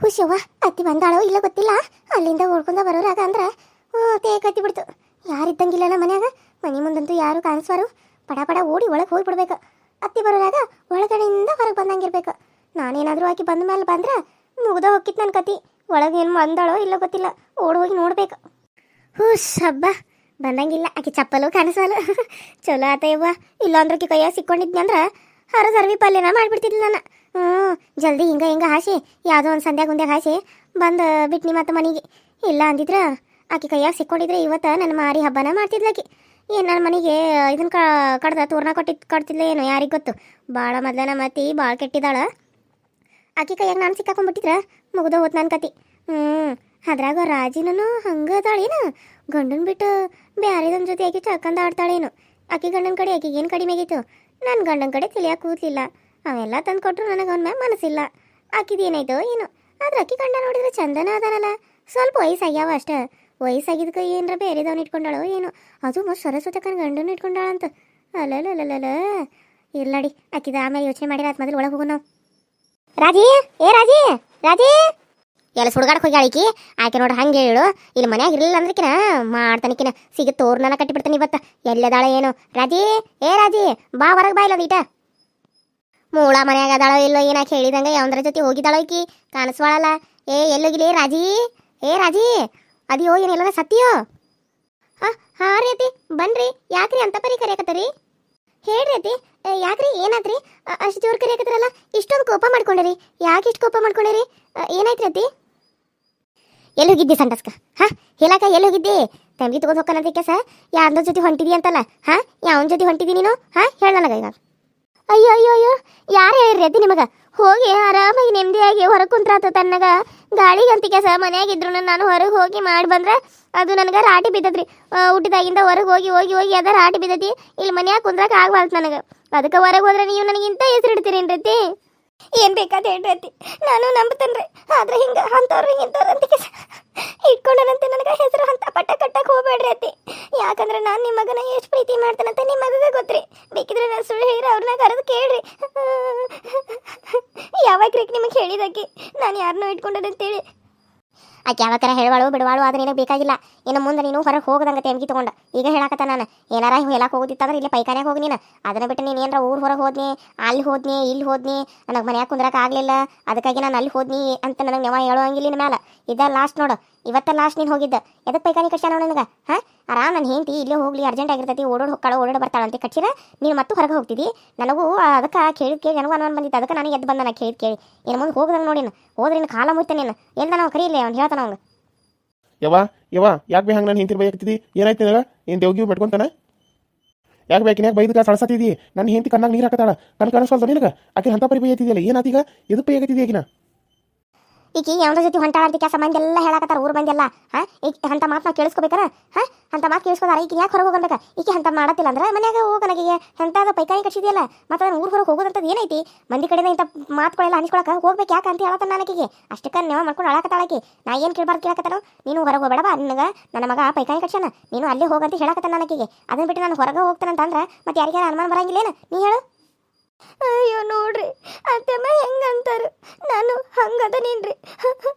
ಹುಷವ್ವ ಅತ್ತಿ ಬಂದಾಳೋ ಇಲ್ಲ ಗೊತ್ತಿಲ್ಲ. ಅಲ್ಲಿಂದ ಓಡ್ಕೊಂಡ ಬರೋರಾಗ ಅಂದ್ರೆ ಕತ್ತಿ ಬಿಡ್ತು. ಯಾರಿದ್ದಂಗಿಲ್ಲಲ್ಲ ಮನ್ಯಾಗ. ಮನೆ ಮುಂದಂತೂ ಯಾರು ಕಾಣಿಸ್ವಾರು. ಪಡ ಪಡ ಓಡಿ ಒಳಗೆ ಹೋಗ್ಬಿಡ್ಬೇಕು. ಅತ್ತಿ ಬರೋರಾಗ ಒಳಗಡೆಯಿಂದ ಹೊರಗೆ ಬಂದಂಗಿರ್ಬೇಕು. ನಾನೇನಾದರೂ ಆಕಿ ಬಂದ ಮೇಲೆ ಬಂದ್ರೆ ಮುಗ್ದ ಹೋಗಿತ್ತು ನನ್ನ ಕತಿ. ಒಳಗೆ ಏನು ಬಂದಾಳೋ ಇಲ್ಲ ಗೊತ್ತಿಲ್ಲ. ಓಡಿ ಹೋಗಿ ನೋಡ್ಬೇಕು. ಹುಷ್ ಹಬ್ಬ ಬಂದಂಗಿಲ್ಲ. ಆಕಿ ಚಪ್ಪಲು ಕಾಣಿಸಲ್ಲ. ಚಲೋ ಆತ ಯವ್ವ. ಇಲ್ಲಾಂದ್ರೆ ಆಕಿ ಕೈಯಾಗ ಸಿಕ್ಕೊಂಡಿದ್ನಿ ಅಂದ್ರೆ ಸರ್ವಿ ಪಲ್ಯನ ಮಾಡಿಬಿಡ್ತಿದ್ದಿಲ್ಲ ನಾನು. ಜಲ್ದಿ ಹಿಂಗೆ ಹಾಸಿ ಯಾವುದೋ ಒಂದು ಸಂಧ್ಯಾಗ ಗುಂದ್ಯಾಗ ಹಾಸಿ ಬಂದು ಬಿಟ್ನಿ ಮತ್ತು ಮನೆಗೆ. ಇಲ್ಲ ಅಂದಿದ್ರೆ ಆಕಿ ಕೈಯಾಗ ಸಿಕ್ಕೊಂಡಿದ್ರೆ ಇವತ್ತು ನನ್ನ ಮಾರಿ ಹಬ್ಬನ ಮಾಡ್ತಿದ್ಲಾಕಿ. ಏನು ನನ್ನ ಮನೆಗೆ ಇದನ್ನು ಕಡ್ದ ತೋರಣ ಕೊಡ್ತಿದ್ಲ ಏನು ಯಾರಿಗೆ ಗೊತ್ತು. ಭಾಳ ಮೊದಲನ ಮತ್ತಿ ಭಾಳ ಕೆಟ್ಟಿದ್ದಾಳ. ಆಕಿ ಕೈಯಾಗ ನಾನು ಸಿಕ್ಕಾಕೊಂಡ್ಬಿಟ್ಟಿದ್ರೆ ಮುಗ್ದ ಹೋತ್ ನನ್ನ ಕತಿ. ಅದ್ರಾಗ ರಾಜಿನೂ ಹಂಗೆ ಅದಾಳೇನು. ಗಂಡನ ಬಿಟ್ಟು ಬ್ಯಾರೆದೊಂದು ಜೊತೆ ಆಕಿ ಚಕ್ಕಂದ ಆಡ್ತಾಳೇನು. ಆಕಿ ಗಂಡನ ಕಡೆ ಆಕಿಗೆ ಏನು ಕಡಿಮೆ ಆಗೈತು. ನನ್ನ ಗಂಡನ ಕಡೆ ತಿಳಿಯಾಕೆ ಕೂದಲಿಲ್ಲ. ಅವೆಲ್ಲ ತಂದು ಕೊಟ್ಟರು ನನಗೆ ಅವನ ಮ್ಯಾಗ ಮನಸ್ಸಿಲ್ಲ. ಆಕಿದೇನಾಯ್ತೋ ಏನು. ಆದ್ರೆ ಆಕಿ ಗಂಡ ನೋಡಿದ್ರೆ ಚಂದನ ಅದಾನಲ್ಲ. ಸ್ವಲ್ಪ ವಯಸ್ಸಾಗ್ಯಾವ ಅಷ್ಟೇ. ವಯಸ್ಸಾಗಿದ್ದಕ್ಕೆ ಏನರ ಬೇರೆದವ್ನು ಇಟ್ಕೊಂಡಾಳೋ ಏನು. ಅದು ಮತ್ತು ಸರಸ್ವತಕ್ಕನ ಗಂಡನ ಇಟ್ಕೊಂಡಾಳಂತ. ಅಲ್ಲಲ್ಲ ಇರ್ಲಾಡಿ ಆಕಿದ ಆಮೇಲೆ ಯೋಚನೆ ಮಾಡಿರ ಆತ್ ಮೊದಲು ಒಳಗೆ ಹೋಗೋ ನಾವು. ರಾಜಿ ರಾಜಿ ರಾಜಿ ಎಲ್ಲ ಸುಡ್ಗಾಡಕ್ಕೆ ಹೋಗ್ಯಾಳಿಕಿ. ಆಕೆ ನೋಡ್ರಿ ಹಂಗೆ ಹೇಳು. ಇಲ್ಲಿ ಮನ್ಯಾಗ ಇರಲಿಲ್ಲ ಅಂದ್ರಕಿನ ಮಾಡ್ತಾನಿಕಿನ ಸಿಗುತ್ತೆ. ತೋರ್ನ ಕಟ್ಟಿಬಿಡ್ತಾನೆ ಇವತ್ತು. ಎಲ್ಲದಾಳ ಏನು. ರಾಜಿ ರಾಜಿ ಬಾ ಹೊರಗೆ ಬಾ ಇಲ್ಲ ಈಟ. ಮೂಳ ಮನ್ಯಾಗ ಅದಾಳೋ ಇಲ್ಲೋ ಏನಾಕೆ ಹೇಳಿದಂಗೆ ಯಾವಂದ್ರ ಜೊತೆ ಹೋಗಿದ್ದಾಳೋ ಈಕಿ ಕಾಣಿಸ್ವಾಳಲ್ಲ. ಎಲ್ಲೋಗಿಲಿ ರಾಜಿ ರಾಜಿ ಅದಿಯೋ ಏನೆಲ್ಲ ಸತ್ತಿಯೋ. ಹಾಂ ರೀ ಅತಿ ಬನ್ರಿ. ಯಾಕ್ರಿ ಅಂತ ಪರಿ ಕರೆಯಕತ್ತರಿ? ಹೇಳ್ರಿ ಅತಿ ಯಾಕ್ರಿ ಏನಾದ್ರಿ ಅಷ್ಟು ಜೋರು ಕರೆಯಕತ್ತರಲ್ಲ. ಇಷ್ಟೊಂದು ಕೋಪ ಮಾಡ್ಕೊಂಡಿರಿ. ಯಾಕೆ ಇಷ್ಟು ಕೋಪ ಮಾಡ್ಕೊಂಡಿರಿ? ಏನಾಯ್ತ್ರಿ ಅತಿ? ಎಲ್ಲಿ ಹೋಗಿದ್ದಿ ಸಂಡಸ್ಕ? ಹೇಳಕ ಎಲ್ಲಿ ಹೋಗಿದ್ದಿ? ತಂಗಿ ತಗೊಂಡು ಹೋಗ್ಕನಂತ ಕೆಸ ಯಾರ್ದೋ ಜೊತೆ ಹೊಂಟಿದಿ ಅಂತಲ್ಲ. ಯಾವನ ಜೊತೆ ಹೊಂಟಿದಿ ನೀನು? ಹೇಳ ನನಗ ಈಗ. ಅಯ್ಯೋ ಯಾರು ಹೇಳಿರಿ ಅತಿ ನಿಮಗೆ? ಹೋಗಿ ಆರಾಮಾಗಿ ನೆಮ್ಮದಿಯಾಗಿ ಹೊರಗೆ ಕುಂತ್ರಾತ ತನ್ನಗ. ಗಾಳಿಗಂತ ಕೆಸ ಮನ್ಯಾಗಿದ್ರು ನಾನು ಹೊರಗೆ ಹೋಗಿ ಮಾಡಿ ಬಂದ್ರೆ ಅದು ನನಗೆ ರಾಟಿ ಬಿದ್ದದ್ರಿ. ಊಟದಾಗಿಂದ ಹೊರಗೆ ಹೋಗಿ ಹೋಗಿ ಹೋಗಿ ಅದ ರಾಟಿ ಬಿದ್ದತಿ. ಇಲ್ಲಿ ಮನ್ಯಾಗ ಕುಂದ್ರಕ್ಕೆ ಆಗ್ಬಾರ್ದು ನನಗೆ. ಅದಕ್ಕೆ ಹೊರಗೆ ಹೋದ್ರೆ ನೀವು ನನಗಿಂತ ಹೆಸರಿಡ್ತೀರೇನ್ರಿ ಅತಿ? ಏನು ಬೇಕಾದ ಹೇಳ್ರಿ ಅತಿ, ನಾನು ನಂಬ್ತೇನ್ರಿ. ಆದ್ರೆ ಹಿಂಗೆ ಅಂಥವ್ರು ಇಂಥವ್ರು ಅಂತ ಇಟ್ಕೊಂಡನಂತೆ ನನಗೆ ಹೆಸರು ಅಂತ ಪಟ್ಟ ಕಟ್ಟಕ್ಕೆ ಹೋಗ್ಬೇಡ್ರಿ ಅತಿ. ಯಾಕಂದ್ರೆ ನಾನು ನಿಮ್ಮ ಮಗನ ಎಷ್ಟು ಪ್ರೀತಿ ಮಾಡ್ತಾನಂತ ನಿಮ್ಮ ಮಗಗೆ ಗೊತ್ತ್ರಿ. ಬೇಕಿದ್ರೆ ನಾನು ಸುಳ್ಳು ಹೇಳಿದ್ರೆ ಅವ್ರನ್ನ ಕರೆದು ಕೇಳ್ರಿ. ಯಾವಾಗ ನಿಮಗೆ ಹೇಳಿದಾಕಿ ನಾನು ಯಾರನ್ನೂ ಇಟ್ಕೊಂಡನಂತೇಳಿ. ಆಕೆ ಯಾವತ್ತರ ಹೇಳವಾಳು ಬಿಡವಾಳು ಆದ್ರೆ ನಿನಗೆ ಬೇಕಾಗಿಲ್ಲ. ಇನ್ನು ಮುಂದೆ ನೀನು ಹೊರಗೆ ಹೋಗದಂಗೆ ತೆಂಗಿ ತೊಗೊಂಡು ಈಗ ಹೇಳಕತ್ತ ನಾನು. ಏನಾರ ಹೇಳಕ್ಕೆ ಹೋಗುತ್ತಿತ್ತಂದ್ರೆ ಇಲ್ಲಿ ಪೈಖಾನ್ಯಾಗ ಹೋಗಿ ನೀನು. ಅದನ್ನ ಬಿಟ್ಟು ನೀನು ಏನಾರ ಊರು ಹೊರಗೆ ಹೋದ್ನಿ, ಅಲ್ಲಿ ಹೋದ್ನಿ ಇಲ್ಲಿ ಹೋದ್ನಿ, ನನಗೆ ಮನ್ಯಾಗ ಕುಂದ್ರಕ್ಕೆ ಆಗಲಿಲ್ಲ ಅದಕ್ಕಾಗಿ ನಾನು ಅಲ್ಲಿ ಹೋದ್ನಿ ಅಂತ ನನಗೆ ನೆವ ಹೇಳೋಂಗಿಲ್ಲ ನಿನ್ನ ಮೇಲೆ. ಇದ ಲಾಸ್ಟ್ ನೋಡು. ಇವತ್ತ ಲಾಸ್ಟ್ ನೀನು ಹೋಗಿದ್ದ. ಎದಕ್ಕೆ ಪೈಖಾನಿ ಕಟ್ಸ್ಯಾನ ನನಗೆ? ಆರಾಮ್ ನಾನು ಹೆಂಡ್ತಿ ಇಲ್ಲೇ ಹೋಗ್ಲಿ ಅರ್ಜೆಂಟ್ ಆಗಿರ್ತೈತಿ ಓಡೋಡಿ ಹೋಗ್ತಾಳೆ ಓಡೋಡಿ ಬರ್ತಾಳಂತೆ ಕಟ್ಸಿರ ನೀನು ಮತ್ತೆ ಹೊರಗೆ ಹೋಗ್ತಿದ್ದಿ. ನನಗೂ ಅದಕ್ಕೆ ಕೇಳಿ ನನಗೂ ಅನುಮಾನ ಬಂದಿತ್ತು. ಅದಕ್ಕೆ ನನಗೆ ಎದ್ದು ಬಂದ ನಾನು ಕೇಳಿ ಇನ್ನು ಮುಂದೆ ಹೋಗ್ದಂಗೆ ನೋಡಿ ಹೋದ್ರೆ ಇನ್ನು ಕಾಲ ಮುಯ್ತಾನೆ ನೀನು. ಎಲ್ಲ ನಾವು ಕರೀಲಿ ಅವ್ನು ಹೇಳ್ತಾನ ಅವ್ನು. ಯವ್ವ ಯಾಕೆ ಬೇ ಹಂಗೆ ನಾನು ಹಿಂತಿ ಬೈಯಾಕ್ತಿದ್ದಿ? ಏನಾಯ್ತು ನಿನಗೆ? ಏನು ದೇವ್ಗಿವ್ ಬೆಟ್ಕೊಂತಾನೆ? ಯಾಕೆ ಬೇಕಿನ್ಯಾಗ ಬೈದಕ್ಕೆ ಸಳಸತ್ತಿದ್ದಿ? ನನ್ನ ಹೆಂಡತಿ ಕಣ್ಣಾಗ ನೀರು ಹಾಕತಾಳ. ಕನಸಲ್ದ ನಿನಗೆ? ಆಕೆ ಅಂತ ಪರಿ ಬೈಯತ್ತಿದೆಯಲ್ಲ ಏನಾತೀಗ? ಎದಕ್ಕೆ ಬೈಯಾಕತ್ತಿದ್ದಿ ಆಕಿನ? ಈಕಿ ಯಾವ್ದ್ರ ಜೊತೆ ಹೊಂಟಾಳ ಅಂತ ಕೆಲಸ ಮಂದಿ ಎಲ್ಲ ಹೇಳಕತ್ತಾರ ಊರು ಮಂದಿ ಎಲ್ಲ. ಈಗ ಅಂತ ಮಾತು ನಾವು ಕೇಳಿಸ್ಕೋಬೇಕಾರ? ಅಂತ ಮಾತು ಕೇಳಿಸ್ಕೋದಾರ ಈಕಿನ ಯಾಕೆ ಹೊರಗೆ ಹೋಗಬೇಕ? ಈಕೆ ಅಂತ ಮಾಡತ್ತಿಲ್ಲ ಅಂದ್ರೆ ಮನ್ಯಾಗ ಹೋಗನಗೆ ಎಂತಾದ ಪೈಕಾಯಿ ಕಟ್ಸಿದೆಯಲ್ಲ. ಮತ್ತು ಅದನ್ನು ಊರು ಹೊರಗೆ ಹೋಗೋದಂಥದ್ದು ಏನೈತಿ? ಮಂದಿ ಕಡೆಯಿಂದ ಇಂಥ ಮಾತುಗಳೆಲ್ಲ ಹಂಚ್ಕೊಳಕ್ಕೆ ಹೋಗ್ಬೇಕು ಯಾಕೆ ಅಂತ ಹೇಳತ್ತ ನನಗೆ. ಅಷ್ಟಕ್ಕೆ ನೀವು ಮಾಡ್ಕೊಂಡು ಅಳಕತ್ತಾಳಕಿ. ನಾ ಏನು ಕೇಳಬಾರ್ದು ಕೇಳಕತ್ತಾನು? ನೀನು ಹೊರಗೆ ಹೋಗಬೇಡವಾ ನಿನಗೆ ನನ್ನ ಮಗ ಪೈಕಾಯಿ ಕಟ್ಸನ ನೀನು ಅಲ್ಲೇ ಹೋಗಂತ ಹೇಳಕತ್ತ ನನಗೆ. ಅದನ್ನ ಬಿಟ್ಟು ನಾನು ಹೊರಗೆ ಹೋಗ್ತಾನಂತಂದ್ರೆ ಮತ್ತೆ ಯಾರಿಗಾರ ಅನುಮಾನ ಬರಂಗಿಲ್ಲೇನು? ನೀ ಹೇಳು. ಅಯ್ಯೋ ನೋಡ್ರಿ ಅತ್ತಮ್ಮ ಹೆಂಗಂತಾರು. ನಾನು ಹಂಗದನೇನ್ರಿ?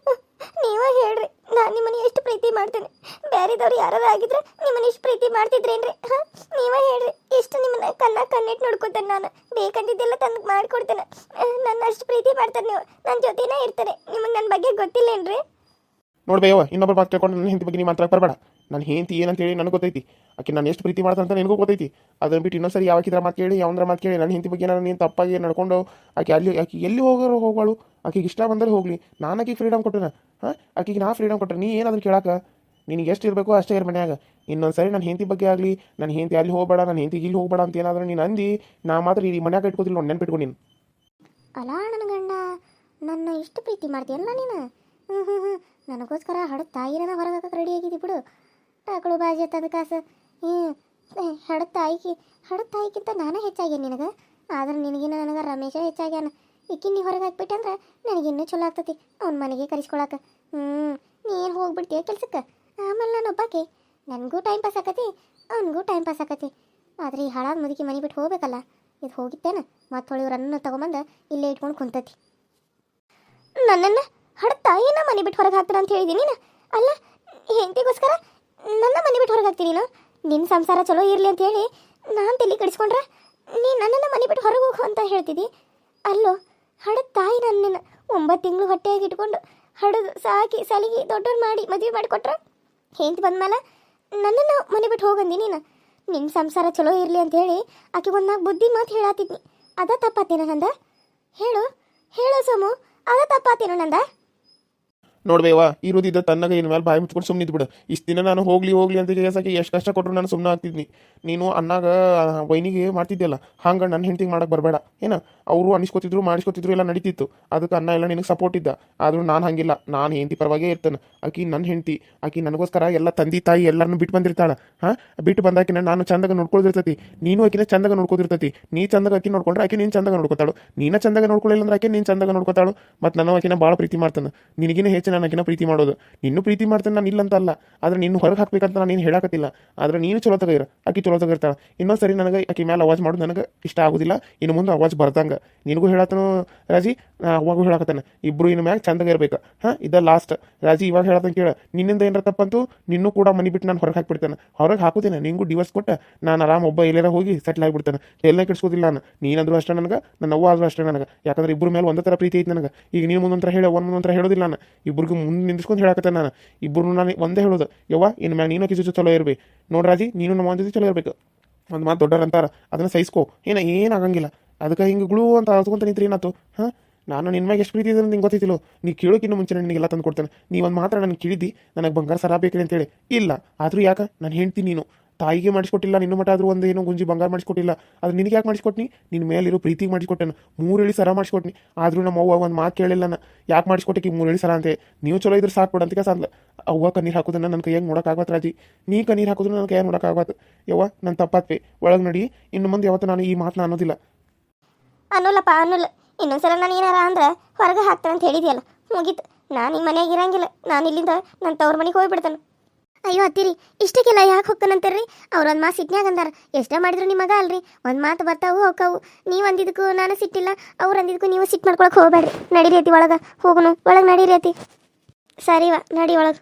ನೀವ ಹೇಳ್ರಿ. ನಾನು ನಿಮ್ಮನ್ನ ಎಷ್ಟು ಪ್ರೀತಿ ಮಾಡ್ತೇನೆ. ಬೇರೆದವ್ರು ಯಾರು ಆಗಿದ್ರೆ ನಿಮ್ಮನ್ನ ಇಷ್ಟು ಪ್ರೀತಿ ಮಾಡ್ತಿದ್ರೇನ್ರಿ? ನೀವ ಹೇಳ್ರಿ. ಎಷ್ಟು ನಿಮ್ಮನ್ನ ಕಣ್ಣಿಟ್ಟು ನೋಡ್ಕೊತೇನೆ ನಾನು. ಬೇಕಂತಿದ್ದೆಲ್ಲ ತಂದು ಮಾಡಿಕೊಡ್ತೇನೆ. ನನ್ನ ಅಷ್ಟು ಪ್ರೀತಿ ಮಾಡ್ತಾರೆ ನೀವು. ನನ್ನ ಜೊತೆನೇ ಇರ್ತಾರೆ. ನಿಮಗೆ ನನ್ನ ಬಗ್ಗೆ ಗೊತ್ತಿಲ್ಲೇನ್ರಿ? ನೋಡ್ಬೇಯವ್ವ ಇನ್ನೊಬ್ಬರು ಮಾತು ಕೇಳ್ಕೊಂಡು ನನ್ನ ಹೆಂಡತಿ ಬಗ್ಗೆ ನೀವು ಮಾತ್ರ ಬರಬೇಡ. ನನ್ನ ಹೆಂಡತಿ ಏನಂತೇಳಿ ನನಗೆ ಗೊತ್ತೈತಿ. ಆಕೆ ನಾನು ಎಷ್ಟು ಪ್ರೀತಿ ಮಾಡ್ತಾನಂತ ನಿನಗೂ ಗೊತ್ತೈತಿ. ಅದನ್ನ ಬಿಟ್ಟು ಇನ್ನೊಂದ್ಸರಿ ಯಾವಾಗಿದ್ರ ಮಾತು ಕೇಳಿ ಯಾವಂದ್ರ ಮಾತು ಕೇಳಿ ನನ್ನ ಹೆಂಡತಿ ಬಗ್ಗೆ ನಾನು ನೀನು ತಪ್ಪಾಗಿ ನಡ್ಕೊಂಡು ಆಕೆ ಎಲ್ಲಿ ಹೋಗೋಳು ಆಕೆಗೆ ಇಷ್ಟ ಬಂದರೆ ಹೋಗಲಿ. ನಾನು ಆಕೆಗೆ ಫ್ರೀಡಮ್ ಕೊಟ್ಟೆನ. ಆಕೆಗೆ ನಾ ಫ್ರೀಡಮ್ ಕೊಟ್ಟರೆ ನೀ ಏನದನ್ನು ಕೇಳಕ್ಕೆ? ನಿನಗೆ ಎಷ್ಟು ಇರಬೇಕು ಅಷ್ಟೇ ಇರ ಮನ್ಯಾಗ. ಇನ್ನೊಂದ್ಸರಿ ನನ್ನ ಹೆಂಡತಿ ಬಗ್ಗೆ ಆಗಲಿ ನನ್ನ ಹೆಂಡತಿ ಅಲ್ಲಿ ಹೋಗಬೇಡ ನನ್ನ ಹೆಂಡತಿಗೆ ಇಲ್ಲಿ ಹೋಗಬೇಡ ಅಂತ ಏನಾದರೂ ನೀನು ಅಂದು ನಾ ಮಾತ್ರ ಈ ಮನ್ಯಾಗ ಇಟ್ಕೋತಿಲ್ಲ ನೋಡಿ ನೆನ್ಪಿಟ್ಕೊ ನೀನು. ಅಲ್ಲ ನನ್ನ ಗಂಡ ನನ್ನ ಇಷ್ಟು ಪ್ರೀತಿ ಮಾಡ್ತೀಯಲ್ಲ ನೀನು. ನನಗೋಸ್ಕರ ಹಡ ತಾಯಿನ ಹೊರಗೆ ರೆಡಿ ಆಗಿದ್ದಿ ಬಿಡು. ಟಕಳು ಬಾಜಿ ಎತ್ತದ ಕಾಸು. ಹಡ ತಾಯಿಗಿಂತ ನಾನೇ ಹೆಚ್ಚಾಗ್ಯಾನ ನಿನಗೆ. ಆದ್ರೆ ನಿನಗಿನ್ನ ನನಗೆ ರಮೇಶ ಹೆಚ್ಚಾಗ್ಯಾನ. ಈಕಿನ ನೀ ಹೊರಗೆ ಹಾಕ್ಬಿಟ್ಟೆ ಅಂದ್ರೆ ನನಗಿನ್ನೂ ಚಲೋ ಆಗ್ತತಿ ಅವ್ನ ಮನೆಗೆ ಕರೆಸ್ಕೊಳಕ್ಕೆ. ನೀನು ಹೋಗ್ಬಿಡ್ತೀಯ ಕೆಲ್ಸಕ್ಕೆ. ಆಮೇಲೆ ನಾನು ಒಬ್ಬಾಕೆ ನನಗೂ ಟೈಮ್ ಪಾಸ್ ಆಕತಿ ಅವನಿಗೂ ಟೈಮ್ ಪಾಸ್ ಆಕತಿ. ಆದರೆ ಈ ಹಾಳಾದ ಮುದುಕಿ ಮನೆ ಬಿಟ್ಟು ಹೋಗ್ಬೇಕಲ್ಲ. ಇದು ಹೋಗಿತ್ತೇನೆ ಮತ್ತೆ ಹೊಳಿವ್ರನ್ನ ತೊಗೊಂಬಂದು ಇಲ್ಲೇ ಇಟ್ಕೊಂಡು ಕುಂತತಿ. ನನ್ನನ್ನು ಹಡ್ತ ಏನ ಮನೆ ಬಿಟ್ಟು ಹೊರಗೆ ಹಾಕ್ತಾರ ಅಂತ ಹೇಳಿದೀನಿ ನೀನು ಅಲ್ಲ ಹೆಂಡತಿಗೋಸ್ಕರ ನನ್ನ ಮನೆ ಬಿಟ್ಟು ಹೊರಗೆ ಹಾಕ್ತೀನಿ ನೀನು ನಿನ್ನ ಸಂಸಾರ ಚಲೋ ಇರಲಿ ಅಂತ ಹೇಳಿ ನಾನು ತಲೆ ಕೆಡಿಸ್ಕೊಂಡ್ರೆ ನೀ ನನ್ನನ್ನು ಮನೆ ಬಿಟ್ಟು ಹೊರಗೆ ಹೋಗು ಅಂತ ಹೇಳ್ತಿದ್ದಿ ಅಲ್ಲೋ ಹಡದ ತಾಯಿ ನನ್ನ 9 ತಿಂಗಳು ಹೊಟ್ಟೆಯಾಗಿ ಇಟ್ಕೊಂಡು ಹಡದು ಸಾಕಿ ಸಲಿಗೆ ದೊಡ್ಡವ್ರು ಮಾಡಿ ಮದುವೆ ಮಾಡಿಕೊಟ್ರೆ ಹೆಂಡತಿ ಬಂದ್ಮೇಲೆ ನನ್ನನ್ನು ಮನೆ ಬಿಟ್ಟು ಹೋಗಂದಿ ನೀನು ನಿನ್ನ ಸಂಸಾರ ಚಲೋ ಇರಲಿ ಅಂತ ಹೇಳಿ ಆಕೆ ಒಂದು 4 ಬುದ್ಧಿ ಮಾತು ಹೇಳಾತಿದ್ನಿ ಅದ ತಪ್ಪಾತೇನೋ ನಂದ ಹೇಳು ಹೇಳು ಸೋಮು ಅದ ತಪ್ಪಾತೇನೋ ನಂದ ನೋಡ್ಬೇವ ಇರೋದಿದ್ದ ತನ್ನಗ ಇನ್ ಮೇಲೆ ಬಾಯಿ ಮುಚ್ಕೊಂಡು ಸುಮ್ಮನೆ ಬಿಡು ಇಷ್ಟು ದಿನ ನಾನು ಹೋಗ್ಲಿ ಅಂತ ಕೇಸಕ್ಕೆ ಎಷ್ಟು ಕಷ್ಟ ಕೊಟ್ಟರು ನಾನು ಸುಮ್ಮನೆ ಆಗ್ತಿದ್ನಿ ನೀನು ಅನ್ನಾಗ ವೈನಿಗೆ ಮಾಡ್ತಿದ್ಯಲ್ಲ ಹಂಗೆ ನನ್ನ ಹೆಂಡ್ತಿಗೆ ಮಾಡಕ್ಕೆ ಬರಬೇಡ ಏನ ಅವರು ಅನಿಸ್ಕೊತಿದ್ರು ಮಾಡಿಸ್ಕೊತಿದ್ರು ಎಲ್ಲ ನಡೀತಿತ್ತು ಅದಕ್ಕೆ ಅನ್ನ ಎಲ್ಲ ನಿನಗೆ ಸಪೋರ್ಟ್ ಇದ್ದ ಆದರೂ ನಾನು ಹಂಗಿಲ್ಲ ನಾನು ಹೆಂಡತಿ ಪರವಾಗೇ ಇರ್ತಾನೆ ಆಕಿ ನನ್ನ ಹೆಂಡತಿ ಆಕಿ ನನಗೋಸ್ಕರ ಎಲ್ಲ ತಂದೆ ತಾಯಿ ಎಲ್ಲರನ್ನು ಬಿಟ್ಟು ಬಂದಿರ್ತಾಳೆ ಹಾಂ ಬಿಟ್ಟು ಬಂದಾಕಿನ ನಾನು ಚಂದಾಗ ನೋಡ್ಕೊಳ್ದಿರ್ತೈತಿ ನೀನು ಆಕಿನ ಚಂದಾಗ ನೋಡ್ಕೊತಿರ್ತೈತಿ ನೀ ಚಂದಾಗ ಆಕಿ ನೋಡ್ಕೊಂಡ್ರೆ ಆಕೆ ನೀನು ಚಂದಾಗ ನೋಡ್ಕೊತಾಳು ನೀನ ಚಂದಾಗ ನೋಡ್ಕೊಳ್ಳಿಲ್ಲ ಅಂದ್ರೆ ಆಕೆ ನೀನು ಚಂದಾಗ ನೋಡ್ಕೊತಾಳು ಮತ್ತು ನಾನು ಆಕಿನ ಭಾಳ ಪ್ರೀತಿ ಮಾಡ್ತಾನೆ ನಿನಗಿನ ಹೆಚ್ಚು ನಾನು ಆಕಿನ ಪ್ರೀತಿ ಮಾಡೋದು ನಿನ್ನೂ ಪ್ರೀತಿ ಮಾಡ್ತಾನೆ ನಾನು ಇಲ್ಲ ಅಂತ ಅಲ್ಲ ಆದ್ರೆ ನಿನ್ನ ಹೊರಗೆ ಹಾಕ್ಬೇಕಂತ ನಾನು ಏನು ಹೇಳಕತ್ತಿಲ್ಲ ಆದ್ರೆ ನೀನು ಚಲೋ ತಗಿರ ಆಕಿ ಚಲೋ ತಗಿರ್ತಾಳೆ ಇನ್ನೊಂದು ಸರಿ ನನಗೆ ಆಕಿ ಮೇಲೆ ಅವಾಜ್ ಮಾಡೋದು ನನಗೆ ಇಷ್ಟ ಆಗೋದಿಲ್ಲ ಇನ್ನು ಮುಂದೆ ಅವಾಜ್ ಬರ್ದಂಗೆ ನಿನಗೂ ಹೇಳತ್ತನು ರಾಜಿ ಅವಾಗೂ ಹೇಳಕತ್ತಾನೆ ಇಬ್ಬರು ಇನ್ನು ಮ್ಯಾಗ ಚಂದಾಗ ಇರ್ಬೇಕು ಹಾಂ ಇದ ಲಾಸ್ಟ್ ರಾಜಿ ಇವಾಗ ಹೇಳತ್ತಂಗೆ ಕೇಳ ನಿನ್ನಿಂದ ಏನಾರ ತಪ್ಪಂತೂ ನಿನ್ನೂ ಕೂಡ ಮನೆ ಬಿಟ್ಟು ನಾನು ಹೊರಗೆ ಹಾಕ್ಬಿಡ್ತೇನೆ ಹೊರಗೆ ಹಾಕೋತೇನೆ ನಿಂಗೂ ಡಿವರ್ಸ್ ಕೊಟ್ಟು ನಾನು ಆರಾಮ ಒಬ್ಬ ಎಲ್ಲಾರ ಹೋಗಿ ಸೆಟ್ಲ್ ಆಗಿಬಿಡ್ತೇನೆ ಎಲ್ಲ ಕೆಡ್ಸ್ಕೋದಿಲ್ಲ ನಾನು ನೀನಂದ್ರೂ ಅಷ್ಟೇ ನನಗೆ ನನ್ನ ಅವ್ವ ಆದರೂ ಅಷ್ಟೇ ನನಗೆ ಯಾಕಂದ್ರೆ ಇಬ್ಬರ ಮೇಲೆ ಒಂದೇ ಥರ ಪ್ರೀತಿ ಐತೆ ನನಗೆ ಈಗ ನೀನು ಮುಂದಂತರ ಹೇಳೋ ಮುಂದಂತರ ಹೇಳೋದಿಲ್ಲ ನಾನು ಇಬ್ಬರಿಗೂ ಮುಂದೆ ನಿಂದಿಸ್ಕೊಂಡು ಹೇಳಕತ್ತೆ ನಾನು ಇಬ್ಬರು ನಾನು ಒಂದೇ ಹೇಳೋದು ಯವ್ವ ಇನ್ನು ಮ್ಯಾಗ ನೀನು ಆಕಿ ಜೊತೆ ಚಲೋ ಇರ್ಬೇಕು ನೋಡ್ರಾಜಿ ನೀನು ನಮ್ಮ ಜೊತೆ ಚಲೋ ಇರಬೇಕು ಒಂದು ಮಾತು ದೊಡ್ಡವ್ರು ಅಂತಾರ ಅದನ್ನು ಸಹಿಸ್ಕೋ ಏನಾಗಂಗಿಲ್ಲ ಅದಕ್ಕೆ ಹಿಂಗೆ ಗುಳು ಅಂತ ಅಳ್ಕೊಂತ ನಿಂತ್ರಿ ಏನಾಯ್ತು ಹಾಂ ನಾನು ನಿನ್ನ ಮ್ಯಾಗ ಎಷ್ಟು ಪ್ರೀತಿ ಇದೆ ಅಂತ ನಿಂಗೆ ಗೊತ್ತಿತ್ತಿಲ್ಲ ನೀ ಕೇಳೋಕ್ಕಿಂತ ಮುಂಚೆ ನಿನಗೆಲ್ಲ ತಂದು ಕೊಡ್ತೇನೆ ನೀ ಒಂದು ಮಾತ್ರ ನನಗೆ ಕೇಳಿದ್ದಿ ನನಗೆ ಬಂಗಾರ ಸರ ಬೇಕ್ರಿ ಅಂತೇಳಿ ಇಲ್ಲ ಆದರೂ ಯಾಕೆ ನಾನು ಹೆಂಡ್ತಿ ನೀನು ತಾಯಿಗೆ ಮಾಡಿಸ್ಕೊಟ್ಟಿಲ್ಲ ನಿನ್ನ ಮಟ್ಟ ಆದರೂ ಒಂದು ಏನೋ ಗುಂಜಿ ಬಂಗಾರ ಮಾಡಿಸ್ಕೊಟ್ಟಿಲ್ಲ ಅದು ನಿನಗೆ ಯಾಕೆ ಮಾಡಿಸ್ಕೊಟ್ನಿ ನಿನ್ನ ಮೇಲಿರೋ ಪ್ರೀತಿಗೆ ಮಾಡಿಸ್ಕೊಟ್ಟೆನು 3 ಎಳಿ ಸರ ಮಾಡಿಸ್ಕೊಟ್ನಿ ಆದರೂ ನಮ್ಮ ಅವ್ವ ಒಂದು ಮಾತು ಕೇಳಿಲ್ಲ ನಾನು ಯಾಕೆ ಮಾಡಿಸ್ಕೊಟ್ಟಿಕ್ಕೆ 3 ಎಳಿ ಸರ ಅಂತೆ ನೀವು ಚಲೋ ಇದ್ರೆ ಸಾಕು ಬಿಡು ಅಂತ ಸಾಧ್ಲ ಅವ್ವ ಕಣ್ಣೀರು ಹಾಕೋದನ್ನ ನನ್ನ ಕೈಯಾಗ ನೋಡೋಕ್ಕಾಗತ್ತೆ ರಾಜಿ ನೀ ಕಣ್ಣೀರು ಹಾಕೋದನ್ನ ನನ್ನ ಕೈಯಾಗ ನೋಡೋಕ್ಕಾಗತ್ತೆ ಯವ್ವ ನನ್ನ ತಪ್ಪಾತ್ವೆ ಒಳಗೆ ನಡಿ ಇನ್ನು ಮುಂದೆ ಯಾವತ್ತು ನಾನು ಈ ಮಾತನ್ನ ಅನ್ನೋದಿಲ್ಲ ಅನ್ನೋಲ್ಲಪ್ಪ ಅನ್ನೋಲ್ಲ ಇನ್ನೊಂದ್ಸಲ ನಾನು ಏನಾರ ಅಂದ್ರೆ ಹೊರಗೆ ಹಾಕ್ತಾನೆ ಅಂತ ಹೇಳಿದ್ಯಲ್ಲ ಮುಗೀತು ನಾನು ಈ ಮನೆಯಾಗ ಇರಂಗಿಲ್ಲ ನಾನು ಇಲ್ಲಿಂದ ನನ್ನ ತವ್ರ ಮನೆಗೆ ಹೋಗ್ಬಿಡ್ತಾನೆ ಅಯ್ಯೋ ಅತ್ತಿರಿ ಇಷ್ಟಕ್ಕೆಲ್ಲ ಯಾಕೆ ಹೋಗ್ತಾನಂತಾರ್ರಿ ಅವ್ರು ಒಂದು ಮಾತು ಸಿಟ್ನ್ಯಾಗ ಅಂದಾರ ಎಷ್ಟೇ ಮಾಡಿದ್ರು ನಿಮ್ಮ ಮಗ ಅಲ್ರಿ ಒಂದು ಮಾತು ಬರ್ತಾವು ಹೋಗ್ತಾವು ನೀವು ಅಂದಿದ್ದಕ್ಕೂ ನಾನು ಸಿಟ್ಟಿಲ್ಲ ಅವ್ರು ಅಂದಿದ್ದಕ್ಕೂ ನೀವು ಸಿಟ್ಟು ಮಾಡ್ಕೊಳಕ್ಕೆ ಹೋಗ್ಬೇಡ್ರಿ ನಡೀರಿ ಅತಿ ಒಳಗೆ ಹೋಗುನು ಒಳಗೆ ನಡೀರಿ ಅತಿ ಸರಿವಾ ನಡಿ ಒಳಗೆ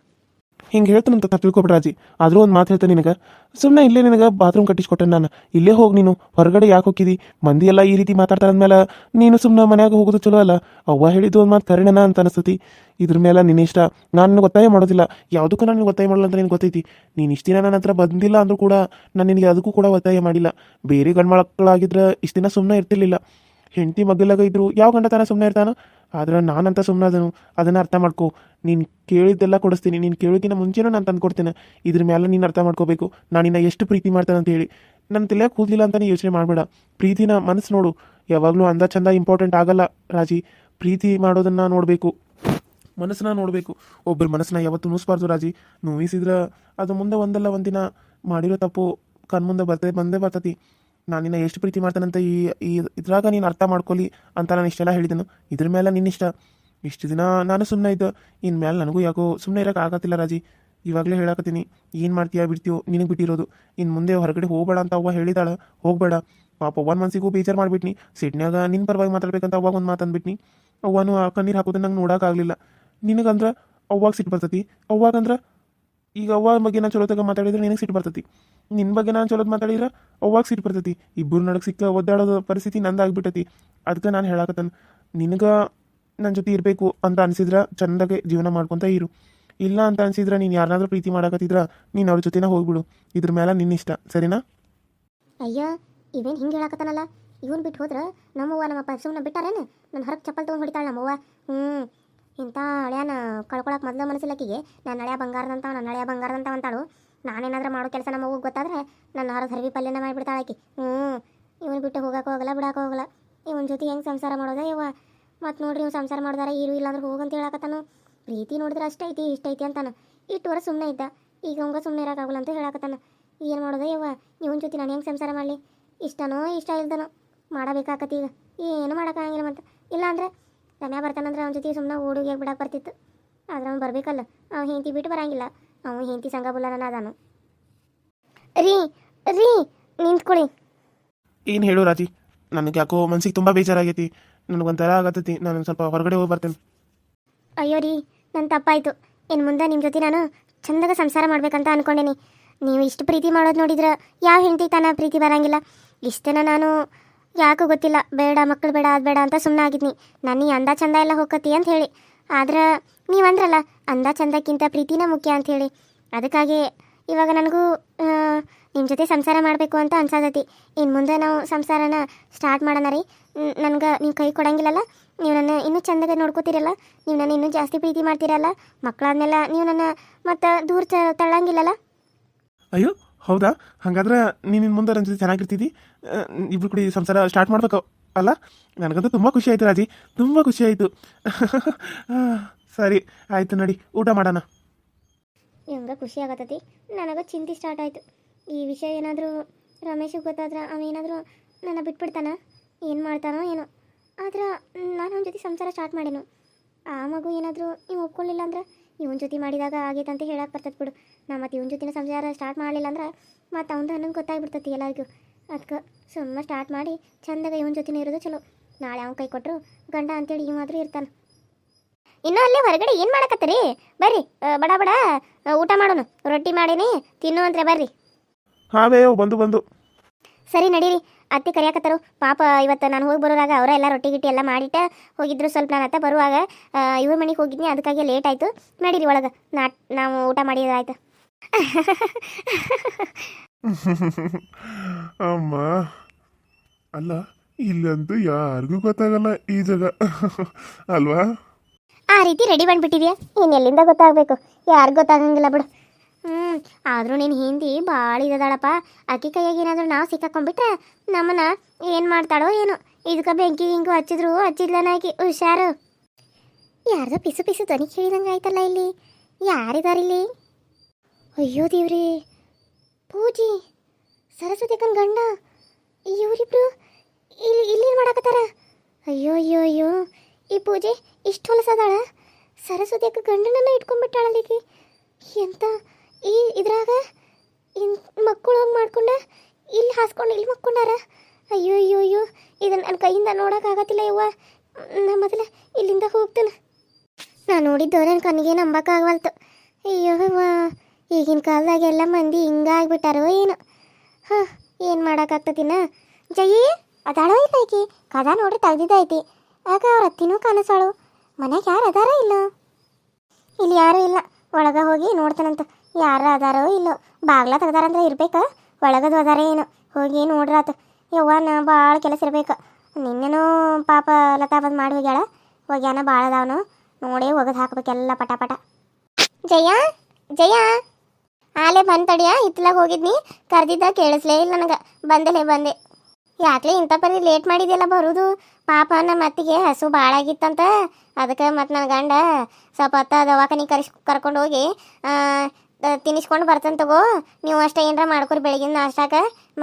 ಹಿಂಗೆ ಹೇಳ್ತಾನಂತ ತಿಳ್ಕೊಬಿಡ್ರಿ ರಾಜಿ ಆದರೂ ಒಂದು ಮಾತು ಹೇಳ್ತೇನೆ ನಿನಗೆ ಸುಮ್ಮನೆ ಇಲ್ಲೇ ನಿನಗೆ ಬಾತ್ರೂಮ್ ಕಟ್ಟಿಸ್ಕೊಟ್ಟೆ ನಾನು ಇಲ್ಲೇ ಹೋಗಿ ನೀನು ಹೊರಗಡೆ ಯಾಕೆ ಹೋಗಿದ್ದಿ ಮಂದಿ ಎಲ್ಲ ಈ ರೀತಿ ಮಾತಾಡ್ತಾರೆ ಅಂದಮೇಲೆ ನೀನು ಸುಮ್ಮನೆ ಮನ್ಯಾಗ ಹೋಗೋದು ಚಲೋ ಅಲ್ಲ ಅವ್ವ ಹೇಳಿದ್ದು ಒಂದು ಮಾತು ಕರೆಣನ ಅಂತ ಅನಿಸ್ತತಿ ಇದ್ರ ಮೇಲೆ ನಿನ್ನ ಇಷ್ಟ ನಾನು ನಿನಗೆ ಒತ್ತಾಯ ಮಾಡೋದಿಲ್ಲ ಯಾವುದಕ್ಕೂ ನಾನು ನಿನಗೆ ಒತ್ತಾಯ ಮಾಡಲ್ಲ ಅಂತ ನಿನಗೆ ಗೊತ್ತೈತಿ ನೀನು ಇಷ್ಟು ದಿನ ನನ್ನ ಹತ್ರ ಬಂದಿಲ್ಲ ಅಂದರೂ ಕೂಡ ನಾನು ನಿನಗೆ ಅದಕ್ಕೂ ಕೂಡ ಒತ್ತಾಯ ಮಾಡಿಲ್ಲ ಬೇರೆ ಗಂಡು ಮಕ್ಕಳಾಗಿದ್ರೆ ಇಷ್ಟು ದಿನ ಸುಮ್ಮನೆ ಇರ್ತಿರ್ಲಿಲ್ಲ ಹೆಂಡತಿ ಮಗ್ಗಲಾಗ ಇದ್ರು ಯಾವ ಗಂಡ ತಾನ ಸುಮ್ಮನೆ ಇರ್ತಾನೋ ಆದ್ರೆ ನಾನಂತ ಸುಮ್ಮನೆ ಅದನ್ನು ಅದನ್ನು ಅರ್ಥ ಮಾಡ್ಕೊ ನೀನು ಕೇಳಿದ್ದೆಲ್ಲ ಕೊಡಿಸ್ತೀನಿ ನೀನು ಕೇಳೋಕ್ಕಿಂತ ಮುಂಚೆನೂ ನಾನು ತಂದು ಕೊಡ್ತೇನೆ ಇದ್ರ ಮೇಲೆ ನೀನು ಅರ್ಥ ಮಾಡ್ಕೋಬೇಕು ನಾನು ನಿನ್ನ ಎಷ್ಟು ಪ್ರೀತಿ ಮಾಡ್ತೇನೆ ಅಂತ ಹೇಳಿ ನನ್ನ ತಲೆಯಾಗ ಕೂದಲಿಲ್ಲ ಅಂತಲೇ ಯೋಚನೆ ಮಾಡಬೇಡ ಪ್ರೀತಿನ ಮನಸ್ಸು ನೋಡು ಯಾವಾಗಲೂ ಅಂದ ಚಂದ ಇಂಪಾರ್ಟೆಂಟ್ ಆಗಲ್ಲ ರಾಜಿ ಪ್ರೀತಿ ಮಾಡೋದನ್ನು ನೋಡಬೇಕು ಮನಸ್ಸನ್ನ ನೋಡಬೇಕು ಒಬ್ಬರ ಮನಸ್ಸನ್ನ ಯಾವತ್ತೂ ನೋಯಿಸ್ಬಾರ್ದು ರಾಜಿ ನೋಯಿಸಿದ್ರೆ ಅದು ಮುಂದೆ ಒಂದಲ್ಲ ಒಂದಿನ ಮಾಡಿರೋ ತಪ್ಪು ಕಣ್ಮುಂದೆ ಬಂದೇ ಬರ್ತತಿ ನಾನು ನಿನ್ನ ಎಷ್ಟು ಪ್ರೀತಿ ಮಾಡ್ತಾನಂತ ಈ ಇದ್ರಾಗ ನೀನು ಅರ್ಥ ಮಾಡ್ಕೊಳ್ಳಿ ಅಂತ ನಾನು ಇಷ್ಟೆಲ್ಲ ಹೇಳಿದೆನು ಇದ್ರ ಮೇಲೆ ನಿನ್ನಿಷ್ಟ ಇಷ್ಟು ದಿನ ನಾನು ಸುಮ್ಮನೆ ಇದ್ದೆ ಇನ್ನು ಮೇಲೆ ನನಗೂ ಯಾಕೋ ಸುಮ್ಮನೆ ಇರೋಕೆ ಆಗತ್ತಿಲ್ಲ ರಾಜಿ ಇವಾಗಲೇ ಹೇಳಕತ್ತೀನಿ ಏನು ಮಾಡ್ತೀಯಾ ಬಿಡ್ತೀಯೋ ನಿನಗೆ ಬಿಟ್ಟಿರೋದು ಇನ್ನು ಮುಂದೆ ಹೊರಗಡೆ ಹೋಗಬೇಡ ಅಂತ ಅವ್ವ ಹೇಳಿದಾಳೆ ಹೋಗಬೇಡ ಪಾಪ ಅವ್ವನ ಮನಸ್ಸಿಗೂ ಬೇಜಾರು ಮಾಡಿಬಿಟ್ನಿ ಸಿಟ್ನ್ಯಾಗ ನಿನ್ನ ಪರವಾಗಿ ಮಾತಾಡ್ಬೇಕಂತ ಅವಾಗ ಒಂದು ಮಾತು ಅಂದ್ಬಿಟ್ನಿ ಅವ್ವನು ಆ ಕಣ್ಣೀರು ಹಾಕೋದು ನಂಗೆ ನೋಡೋಕ್ಕಾಗಲಿಲ್ಲ ನಿನಗಂದ್ರೆ ಅವ್ವಾಗ ಸಿಟ್ಟು ಬರ್ತತಿ ಅವ್ವಾಗಂದ್ರೆ ಈಗ ಅವ್ವ ಬಗ್ಗೆ ನಾನು ಚಲೋತಾಗ ಮಾತಾಡಿದ್ರೆ ನಿನಗೆ ಸಿಟ್ಟು ಬರ್ತತಿ ನಿನ್ನ ಬಗ್ಗೆ ನಾನು ಚಲೋದು ಮಾತಾಡಿದ್ರೆ ಅವ್ವಾಗ ಸಿಟ್ಟು ಬರ್ತತಿ ಇಬ್ಬರು ನಡಕ್ಕೆ ಸಿಕ್ಕ ಒದ್ದಾಡೋದು ಪರಿಸ್ಥಿತಿ ನಂದಾಗ್ಬಿಟ್ಟತಿ ಅದಕ್ಕೆ ನಾನು ಹೇಳಕತ್ತೇನೆ ನಿನಗೆ ನನ್ನ ಜೊತೆ ಇರಬೇಕು ಅಂತ ಅನಿಸಿದ್ರೆ ಚೆಂದಾಗೆ ಜೀವನ ಮಾಡ್ಕೊತ ಇರು ಇಲ್ಲ ಅಂತ ಅನಿಸಿದ್ರೆ ನೀನು ಯಾರನ್ನಾದ್ರೂ ಪ್ರೀತಿ ಮಾಡಕತ್ತಿದ್ರೆ ನೀನು ಅವ್ರ ಜೊತೆನ ಹೋಗ್ಬಿಡು ಇದ್ರ ಮೇಲೆ ನಿನ್ನಿಷ್ಟ ಸರಿನಾ ಅಯ್ಯ ಇವೇನು ಹಿಂಗೆ ಹೇಳಕತ್ತಾನಲ್ಲ ಇವನು ಬಿಟ್ಟು ಹೋದ್ರೆ ನಮ್ಮವ್ವ ನಮ್ಮಪ್ಪ ಸುಮ್ಮನೆ ಬಿಟ್ಟಾರೇನು ನನ್ನ ಹೊರಗೆ ಚಪ್ಪಲ್ ತೊಗೊಂಡು ಹೊಡಿತಾಳೆ ನಮ್ಮವ್ವ ಇಂಥ ಹಳೆಯನ ಕಳ್ಕೊಳಕ್ಕೆ ಮೊದಲು ಮನಸ್ಸಿಲ್ಲಕ್ಕಿಗೆ ನಾನು ಹಳೆಯ ಬಂಗಾರದಂತ ಅಂತಾಳು ನಾನೇನಾದ್ರೂ ಮಾಡೋ ಕೆಲಸ ನಮ್ಮ ಅವ್ವಗೆ ಗೊತ್ತಾದ್ರೆ ನನ್ನ ಹೊರಗೆ ಹರಿವಿ ಪಲ್ಯನ ಮಾಡಿಬಿಡ್ತಾಳೆ ಆಕಿ ಇವನು ಬಿಟ್ಟು ಹೋಗಕ್ಕೆ ಹೋಗಲ್ಲ ಬಿಡಕ್ಕೆ ಹೋಗಲ್ಲ ಇವನ ಜೊತೆ ಹೆಂಗೆ ಸಂಸಾರ ಮಾಡೋದ ಯವ್ವ ಮತ್ತು ನೋಡ್ರಿ ಇವ್ನು ಸಂಸಾರ ಮಾಡಿದಾರೆ ಇರು ಇಲ್ಲಾಂದ್ರೆ ಹೋಗಂತ ಹೇಳಕತ್ತಾನು ಪ್ರೀತಿ ನೋಡಿದ್ರೆ ಅಷ್ಟೈತಿ ಇಷ್ಟೈತಿ ಅಂತಾನು ಇಟ್ಟು ವರ್ಷ ಸುಮ್ಮನೆ ಇದ್ದ ಈಗ ಹಂಗೆ ಸುಮ್ಮನೆ ಇರೋಕ್ಕಾಗಲ್ಲ ಅಂತ ಹೇಳಕತ್ತಾನ ಏನು ಮಾಡೋದ ಯವ್ವ ಇವನ ಜೊತೆ ನಾನು ಹೆಂಗೆ ಸಂಸಾರ ಮಾಡಲಿ ಇಷ್ಟನೋ ಇಷ್ಟ ಇಲ್ದನೋ ಮಾಡಬೇಕಾಕತಿ ಈಗ ಏನು ಮಾಡೋಕ್ಕಾಗಿಲ್ಲ ಮತ್ತು ಇಲ್ಲಾಂದ್ರೆ ರಮ್ಯಾ ಬರ್ತಾನಂದ್ರೆ ಅವನ ಜೊತೆ ಸುಮ್ಮನೆ ಓಡುಗೆ ಬಿಡಕ್ಕೆ ಬರ್ತಿತ್ತು ಆದ್ರೆ ಅವ್ನು ಬರಬೇಕಲ್ಲ ಅವ್ನು ಹೆಂಡತಿ ಬಿಟ್ಟು ಬರಂಗಿಲ್ಲ ಅವನು ಹೆಂಡತಿ ಸಂಘ ಬುಲ್ಲನ ಅದಾನು ರೀ ನಿಂತ್ಕೊಳ್ಳಿ ಏನು ಹೇಳು ರಾಜಿ ನನಗೆ ಯಾಕೋ ಮನ್ಸಿಗೆ ತುಂಬ ಬೇಜಾರಾಗೈತಿ ನನಗೊಂಥರ ಆಗತ್ತೈತಿ ನಾನು ಸ್ವಲ್ಪ ಹೊರಗಡೆ ಹೋಗಿ ಬರ್ತೇನೆ ಅಯ್ಯೋ ರೀ, ನನ್ನ ತಪ್ಪಾಯಿತು. ಇನ್ನು ಮುಂದೆ ನಿಮ್ಮ ಜೊತೆ ನಾನು ಚಂದಾಗ ಸಂಸಾರ ಮಾಡ್ಬೇಕಂತ ಅನ್ಕೊಂಡೇನಿ. ನೀವು ಇಷ್ಟು ಪ್ರೀತಿ ಮಾಡೋದು ನೋಡಿದ್ರೆ ಯಾವ ಹೆಂಡತಿ ತನ ಪ್ರೀತಿ ಬರಂಗಿಲ್ಲ. ಇಷ್ಟನ ನಾನು ಯಾಕೋ ಗೊತ್ತಿಲ್ಲ, ಬೇಡ ಮಕ್ಕಳು ಬೇಡ ಅದು ಬೇಡ ಅಂತ ಸುಮ್ಮನೆ ಆಗಿದ್ನಿ. ನಾನು ಈ ಅಂದ ಚಂದ ಎಲ್ಲ ಹೋಗತಿ ಅಂತ ಹೇಳಿ. ಆದ್ರೆ ನೀವು ಅಂದ್ರಲ್ಲ, ಅಂದ ಚಂದಕ್ಕಿಂತ ಪ್ರೀತಿನ ಮುಖ್ಯ ಅಂತ ಹೇಳಿ. ಅದಕ್ಕಾಗಿ ಇವಾಗ ನನಗೂ ನಿಮ್ಮ ಜೊತೆ ಸಂಸಾರ ಮಾಡಬೇಕು ಅಂತ ಅನ್ಸಾದತಿ. ಇನ್ನು ಮುಂದೆ ನಾವು ಸಂಸಾರನ ಸ್ಟಾರ್ಟ್ ಮಾಡೋಣ ರೀ. ನನಗೆ ನೀವು ಕೈ ಕೊಡಂಗಿಲ್ಲಲ್ಲ, ನೀವು ನನ್ನ ಇನ್ನೂ ಚಂದಾಗ ನೋಡ್ಕೋತೀರಲ್ಲ, ನೀವು ನನ್ನ ಇನ್ನೂ ಜಾಸ್ತಿ ಪ್ರೀತಿ ಮಾಡ್ತೀರಲ್ಲ, ಮಕ್ಕಳಾದ್ಮೇಲೆ ನೀವು ನನ್ನ ಮತ್ತು ದೂರ ತಳ್ಳಂಗಿಲ್ಲಲ್ಲ. ಅಯ್ಯೋ ಹೌದಾ, ಹಾಗಾದ್ರೆ ನೀನು ಮುಂದೆ ನನ್ನ ಜೊತೆ ಚೆನ್ನಾಗಿರ್ತಿದ್ದಿ, ಇಬ್ರು ಕೂಡಿ ಸಂಸಾರ ಸ್ಟಾರ್ಟ್ ಮಾಡ್ಬೇಕು ಅಲ್ಲ. ನನಗಂತೂ ತುಂಬ ಖುಷಿ ಆಯಿತು ರಾಜಿ, ತುಂಬ ಖುಷಿ ಆಯಿತು. ಸರಿ ಆಯಿತು, ನಡಿ ಊಟ ಮಾಡೋಣ. ಹೆಂಗೆ ಖುಷಿ ಆಗತ್ತತಿ, ನನಗೆ ಚಿಂತೆ ಸ್ಟಾರ್ಟ್ ಆಯಿತು. ಈ ವಿಷಯ ಏನಾದರೂ ರಮೇಶಿಗೆ ಗೊತ್ತಾದ್ರೆ ಅವೇನಾದರೂ ನನ್ನ ಬಿಟ್ಬಿಡ್ತಾನ, ಏನು ಮಾಡ್ತಾನೋ ಏನೋ. ಆದ್ರೆ ನಾನು ಅವನ ಜೊತೆ ಸಂಸಾರ ಸ್ಟಾರ್ಟ್ ಮಾಡೇನು. ಆ ಮಗು ಏನಾದರೂ ನೀವು ಒಪ್ಕೊಳ್ಳಿಲ್ಲ ಅಂದ್ರೆ ಇವನ ಜೊತೆ ಮಾಡಿದಾಗ ಆಗೈತೆ ಅಂತ ಹೇಳಕ್ಕೆ ಬರ್ತದೆ ಬಿಡು. ನಾ ಮತ್ತು ಇವನ ಜೊತೆನ ಸಂಸಾರ ಸ್ಟಾರ್ಟ್ ಮಾಡಲಿಲ್ಲ ಅಂದ್ರೆ ಮತ್ತು ಅವ್ನು ನನಗೆ ಗೊತ್ತಾಗ್ಬಿಡ್ತತಿ ಎಲ್ಲರಿಗೂ. ಅದಕ್ಕೆ ಸುಮ್ಮನೆ ಸ್ಟಾರ್ಟ್ ಮಾಡಿ ಚಂದಾಗ ಇವನ ಜೊತೆನೇ ಇರೋದು ಚಲೋ. ನಾಳೆ ಅವ್ನ ಕೈ ಕೊಟ್ಟರು ಗಂಡ ಅಂತೇಳಿ ಇವಾದರೂ ಇರ್ತಾನೆ. ಇನ್ನೂ ಅಲ್ಲೇ ಹೊರಗಡೆ ಏನು ಮಾಡಕತ್ತೀರಿ? ಬರ್ರಿ ಬಡ ಬಡ ಊಟ ಮಾಡೋನು. ರೊಟ್ಟಿ ಮಾಡೀನಿ, ತಿನ್ನು ಅಂದ್ರೆ ಬರ್ರಿ. ಹಾವೇ ಬಂದು ಸರಿ ನಡೀರಿ, ಅತ್ತಿ ಕರಿಯಾಕತ್ತಾರು ಪಾಪ. ಇವತ್ತು ನಾನು ಹೋಗಿ ಬರೋರಾಗ ಅವರ ಎಲ್ಲ ರೊಟ್ಟಿ ಗಿಟ್ಟಿ ಎಲ್ಲ ಮಾಡಿಟ್ಟ ಹೋಗಿದ್ರು. ಸ್ವಲ್ಪ ನಾನು ಅತ್ತ ಬರುವಾಗ ಇವ್ರ ಮನೆಗೆ ಹೋಗಿದ್ನಿ, ಅದಕ್ಕಾಗಿ ಲೇಟ್ ಆಯಿತು. ನಡೀರಿ ಒಳಗೆ, ನಾವು ಊಟ ಮಾಡಿದ್ರಾಯ್ತು. ಅಮ್ಮ ಅಲ್ಲ, ಇಲ್ಲಂತೂ ಯಾರಿಗೂ ಗೊತ್ತಾಗಲ್ಲ ಈ ಜಾಗ ಅಲ್ವಾ? ಆ ರೀತಿ ರೆಡಿ ಬಂದ್ಬಿಟ್ಟಿದ್ಯಾ, ಇನ್ನು ಎಲ್ಲಿಂದ ಗೊತ್ತಾಗಬೇಕು? ಯಾರಿಗೂ ಗೊತ್ತಾಗಂಗಿಲ್ಲ ಬಿಡು. ಆದರೂ ನೀನು ಹಿಂದಿ ಭಾಳ ಇದಾಳಪ್ಪ. ಅಕ್ಕಿ ಕೈಯಾಗ ಏನಾದರೂ ನಾವು ಸಿಕ್ಕಾಕೊಂಡ್ಬಿಟ್ರೆ ನಮ್ಮನ್ನ ಏನು ಮಾಡ್ತಾಳೋ ಏನೋ. ಇದಕ್ಕೆ ಬೆಂಕಿ ಹಿಂಗೂ ಹಚ್ಚಿದ್ಲನ ಆಕಿ. ಹುಷಾರು. ಯಾರ್ದೋ ಪಿಸು ಪಿಸು ಧ್ವನಿ ಕೇಳಿದಂಗೆ ಆಯ್ತಲ್ಲ ಇಲ್ಲಿ. ಯಾರಿದಾರಿಲ್ಲಿ? ಅಯ್ಯೋ ದೇವ್ರಿ, ಪೂಜಿ ಸರಸ್ವತಿ ಅಕ್ಕನ ಗಂಡ ಇವರಿಬ್ರು ಇಲ್ಲೇನು ಮಾಡಾಕತ್ತಾರ? ಅಯ್ಯೋ ಅಯ್ಯೋ ಅಯ್ಯೋ, ಈ ಪೂಜೆ ಇಷ್ಟು ಹೊಲಸದಾಳ. ಸರಸ್ವತಿ ಅಕ್ಕ ಗಂಡನನ್ನ ಇಟ್ಕೊಂಡ್ಬಿಟ್ಟಾಳಲ್ಲಿಗೆ. ಎಂತ ಇದ್ರಾಗ ಮಕ್ಕಳು ಹೋಗಿ ಮಾಡ್ಕೊಂಡ ಇಲ್ಲಿ ಹಾಸ್ಕೊಂಡು ಇಲ್ಲಿ ಮಕ್ಕೊಂಡಾರ. ಅಯ್ಯೋ ಅಯ್ಯೋ ಅಯ್ಯೋ, ಇದನ್ನು ನನ್ನ ಕೈಯಿಂದ ನೋಡೋಕ್ಕಾಗತ್ತಿಲ್ಲ ಯವ್ವ. ನಾ ಮೊದಲ ಇಲ್ಲಿಂದ ಹೋಗ್ತೇನೆ. ನಾನು ನೋಡಿದ್ದು ನನ್ನ ಕಣ್ಣಿಗೆ ನಂಬಕ್ಕಾಗವಲ್ತು. ಅಯ್ಯೋ ಅವ್ವ, ಈಗಿನ ಕಾಲದಾಗ ಎಲ್ಲ ಮಂದಿ ಹಿಂಗಾಗ್ಬಿಟ್ಟಾರೋ ಏನೋ. ಏನು ಮಾಡೋಕ್ಕಾಗ್ತತಿನ? ಜಯಿ ಅದಾಳೋ ಇಲ್ಲ ಈಕಿ? ಕದ ನೋಡ್ರಿ ತೆಗ್ದಿದ್ದೈತಿ. ಆಗ ಅವ್ರ ಅತ್ತಿನೂ ಕಾಣಿಸಾಳು. ಮನ್ಯಾಗ ಯಾರು ಅದಾರ ಇಲ್ಲ? ಇಲ್ಲಿ ಯಾರೂ ಇಲ್ಲ. ಒಳಗೆ ಹೋಗಿ ನೋಡ್ತಾನಂತ, ಯಾರ ಅದಾರೋ ಇಲ್ಲೋ. ಬಾಗ್ಲ ತೆಗ್ದಾರಂದ್ರೆ ಇರ್ಬೇಕಾ? ಒಳಗದು ಅದಾರ ಏನೋ, ಹೋಗಿ ನೋಡ್ರಾತ. ಯವ್ವ ನಾ ಭಾಳ ಕೆಲಸ ಇರ್ಬೇಕು. ನಿನ್ನೆನೂ ಪಾಪ ಲತಾ ಬಂದು ಮಾಡಿ ಹೋಗ್ಯಾಳ. ಹೋಗ್ಯಾನ ಭಾಳ ಅದಾವನು, ನೋಡೇ ಒಗದು ಹಾಕ್ಬೇಕೆಲ್ಲ ಪಟ ಪಟ. ಜಯ ಜಯ, ಆಲೆ ಬಂದು ತಡಿಯ. ಹಿತ್ತಲಾಗ ಹೋಗಿದ್ನಿ, ಕರೆದಿದ್ದ ಕೇಳಿಸ್ಲೇ ಇಲ್ಲ ನನಗೆ. ಬಂದೆ. ಯಾಕೆ ಇಂಥ ಪರಿ ಲೇಟ್ ಮಾಡಿದೆಯಲ್ಲ ಬರೋದು? ಪಾಪ ನಮ್ಮ ಅತ್ತಿಗೆ ಹಸು ಭಾಳ ಆಗಿತ್ತಂತ. ಅದಕ್ಕೆ ಮತ್ತು ನನ್ನ ಗಂಡ ಸ್ವಲ್ಪ ಹೊತ್ತ ದವಾಖಾನೆ ಕರ್ಕೊಂಡು ಹೋಗಿ ತಿನ್ನಿಸ್ಕೊಂಡು ಬರ್ತಾನೆ ತಗೋ. ನೀವು ಅಷ್ಟೇ ಏನಾರ ಮಾಡ್ಕೊರಿ ಬೆಳಗಿನ ನಾಷ್ಟಾಕ.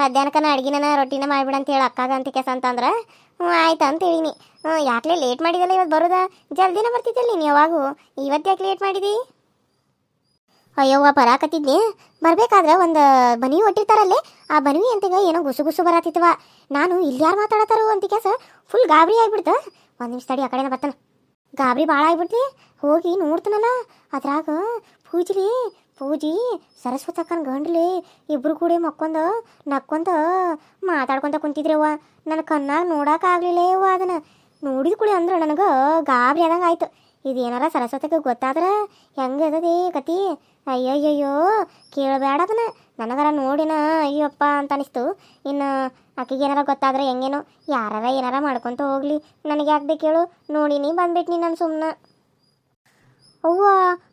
ಮಧ್ಯಾಹ್ನಕ್ಕನ ಅಡ್ಗಿನ ರೊಟ್ಟಿನ ಮಾಡಿಬಿಡ ಅಂತ ಹೇಳಿ ಅಕ್ಕಾಗ ಅಂತ ಕೆಸ ಅಂತಂದ್ರೆ ಆಯ್ತು ಅಂತ ಹೇಳಿನಿ. ಯಾಕೆ ಲೇಟ್ ಮಾಡಿದಲ್ಲ ಇವತ್ತು ಬರೋದಾ? ಜಲ್ದಿನ ಬರ್ತಿದ್ದಲ್ಲ ನೀನು ಯಾವಾಗೂ. ಇವತ್ತು ಯಾಕೆ ಲೇಟ್ ಮಾಡಿದಿ? ಅಯ್ಯವ್ವ ಬರಾಕತ್ತಿದ್ನಿ. ಬರಬೇಕಾದ್ರೆ ಒಂದು ಬನವಿ ಒಟ್ಟಿರ್ತಾರಲ್ಲೇ, ಆ ಬನವಿ ಅಂತಿಗ ಏನೋ ಗುಸು ಬರತ್ತಿತ್ತವ. ನಾನು ಇಲ್ಲಿ ಯಾರು ಮಾತಾಡತ್ತಾರೋ ಅಂತ ಕೆಸ ಫುಲ್ ಗಾಬರಿ ಆಗಿಬಿಡ್ತ. ಒಂದು ನಿಮಿಷ ತಡಿ, ಆ ಕಡೆನ ಬರ್ತಾನೆ. ಗಾಬರಿ ಭಾಳ ಆಗಿಬಿಡ್ತಿ. ಹೋಗಿ ನೋಡ್ತಾನಲ್ಲ, ಅದ್ರಾಗ ಪೂಜಿ ಸರಸ್ವತಿ ಅಕ್ಕನ ಗಂಡ್ಲಿ ಇಬ್ರು ಕೂಡ ಮಕ್ಕೊಂದ ನಕ್ಕೊಂತ ಮಾತಾಡ್ಕೊತ ಕುಂತಿದ್ರವ್ವ. ನನ್ನ ಕಣ್ಣಾಗ ನೋಡೋಕ್ಕಾಗಲಿಲ್ಲ ಅವ್ವ. ಅದನ್ನು ನೋಡಿದ ಕುಳಿ ಅಂದ್ರೆ ನನಗೆ ಗಾಬರಿ ಆದಂಗೆ ಆಯ್ತು. ಇದೇನಾರ ಸರಸ್ವತಿಗೆ ಗೊತ್ತಾದ್ರೆ ಹೆಂಗೆ ಅದದೇ ಕತಿ? ಅಯ್ಯಯ್ಯಯ್ಯೋ, ಕೇಳಬೇಡ ಅದನ್ನ. ನನಗರ ನೋಡಿನ ಅಯ್ಯಪ್ಪ ಅಂತ ಅನಿಸ್ತು. ಇನ್ನು ಆಕೆಗೆ ಏನಾರ ಗೊತ್ತಾದ್ರೆ ಹೆಂಗೇನೋ, ಯಾರಾರ ಏನಾರ ಮಾಡ್ಕೊತ ಹೋಗ್ಲಿ, ನನಗೆ ಯಾಕೆ ಬೇಕು ಹೇಳು? ನೋಡಿನಿ ಬಂದ್ಬಿಟ್ನಿ ನಾನು ಸುಮ್ಮನೆ. ಅವ್ವ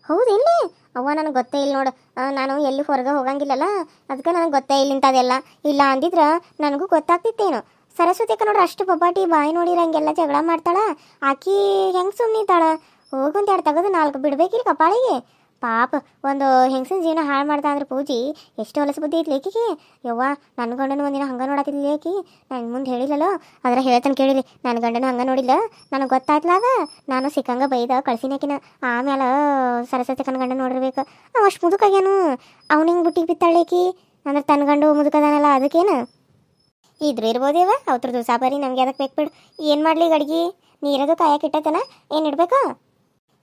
ಹೌದಿಲ್ಲಿ? ಅವ್ವ ನನಗೆ ಗೊತ್ತೇ ಇಲ್ಲ ನೋಡು. ನಾನು ಎಲ್ಲಿ ಹೊರಗೆ ಹೋಗಂಗಿಲ್ಲಲ್ಲ, ಅದಕ್ಕೆ ನನಗೆ ಗೊತ್ತೇ ಇಲ್ಲ ಇಂಥದೆಲ್ಲ. ಇಲ್ಲ ಅಂದಿದ್ರೆ ನನಗೂ ಗೊತ್ತಾಗ್ತಿತ್ತೇನು. ಸರಸ್ವತಿ ಅಕ್ಕ ನೋಡ್ರಿ ಅಷ್ಟು ಬೊಬ್ಬಾಟಿ ಬಾಯಿ ನೋಡಿರಂಗೆಲ್ಲ ಜಗಳ ಮಾಡ್ತಾಳ. ಆಕಿ ಹೆಂಗೆ ಸುಮ್ಮನಿದ್ದಾಳ? ಹೋಗೊಂದು ಎರಡು ತೆಗೆದು 4 ಬಿಡ್ಬೇಕಿಲ್ಲ ಕಪಾಳಿಗೆ. ಪಾಪ ಒಂದು ಹೆಂಗಸಿನ ಜೀವನ ಹಾಳು ಮಾಡ್ತಾ ಅಂದ್ರೆ ಪೂಜಿ ಎಷ್ಟು ಹೊಲಸು ಬುದ್ಧಿ ಐತಿ ಲೇಕಿಗೆ. ಯವ್ವ ನನ್ನ ಗಂಡನು ಒಂದಿನ ಹಂಗೆ ನೋಡತ್ತಿದ್ಲಿ ಲೇಕಿ. ನಾನು ಮುಂದೆ ಹೇಳಿಲ್ಲಲ್ಲೋ, ಅದರ ಹೇಳ್ತಾನೆ ಕೇಳಿರಿ. ನನ್ನ ಗಂಡನು ಹಂಗೆ ನೋಡಿಲ್ಲ, ನನಗೆ ಗೊತ್ತಾಯ್ತಲಾಗ ನಾನು ಸಿಕ್ಕಂಗೆ ಬೈದ ಕಳ್ಸಿನಾಕಿನ. ಆಮೇಲೆ ಸರಸ್ವತಿ ಕನ್ ಗಂಡ ನೋಡಿರ್ಬೇಕು. ಅವ ಅಷ್ಟು ಮುದುಕಾಗ್ಯಾನು. ಅವ್ನು ಹಿಂಗೆ ಬುಟ್ಟಿಗೆ ಬಿತ್ತಾಳೇಕಿ ಅಂದ್ರೆ ತನ್ನ ಗಂಡು ಮುದುಕದಾನಲ್ಲ, ಅದಕ್ಕೇನು ಇದ್ರು ಇರ್ಬೋದೇವ. ಅವ್ರದ್ದು ಸಾಬಾರಿ ನಮಗೆ ಅದಕ್ಕೆ ಬೇಕು ಬಿಡು. ಏನು ಮಾಡಲಿ? ಅಡ್ಗೆ ನೀರದು ಕಾಯಕ್ಕೆ ಇಟ್ಟೈತನ ಏನು ಇಡ್ಬೇಕಾ?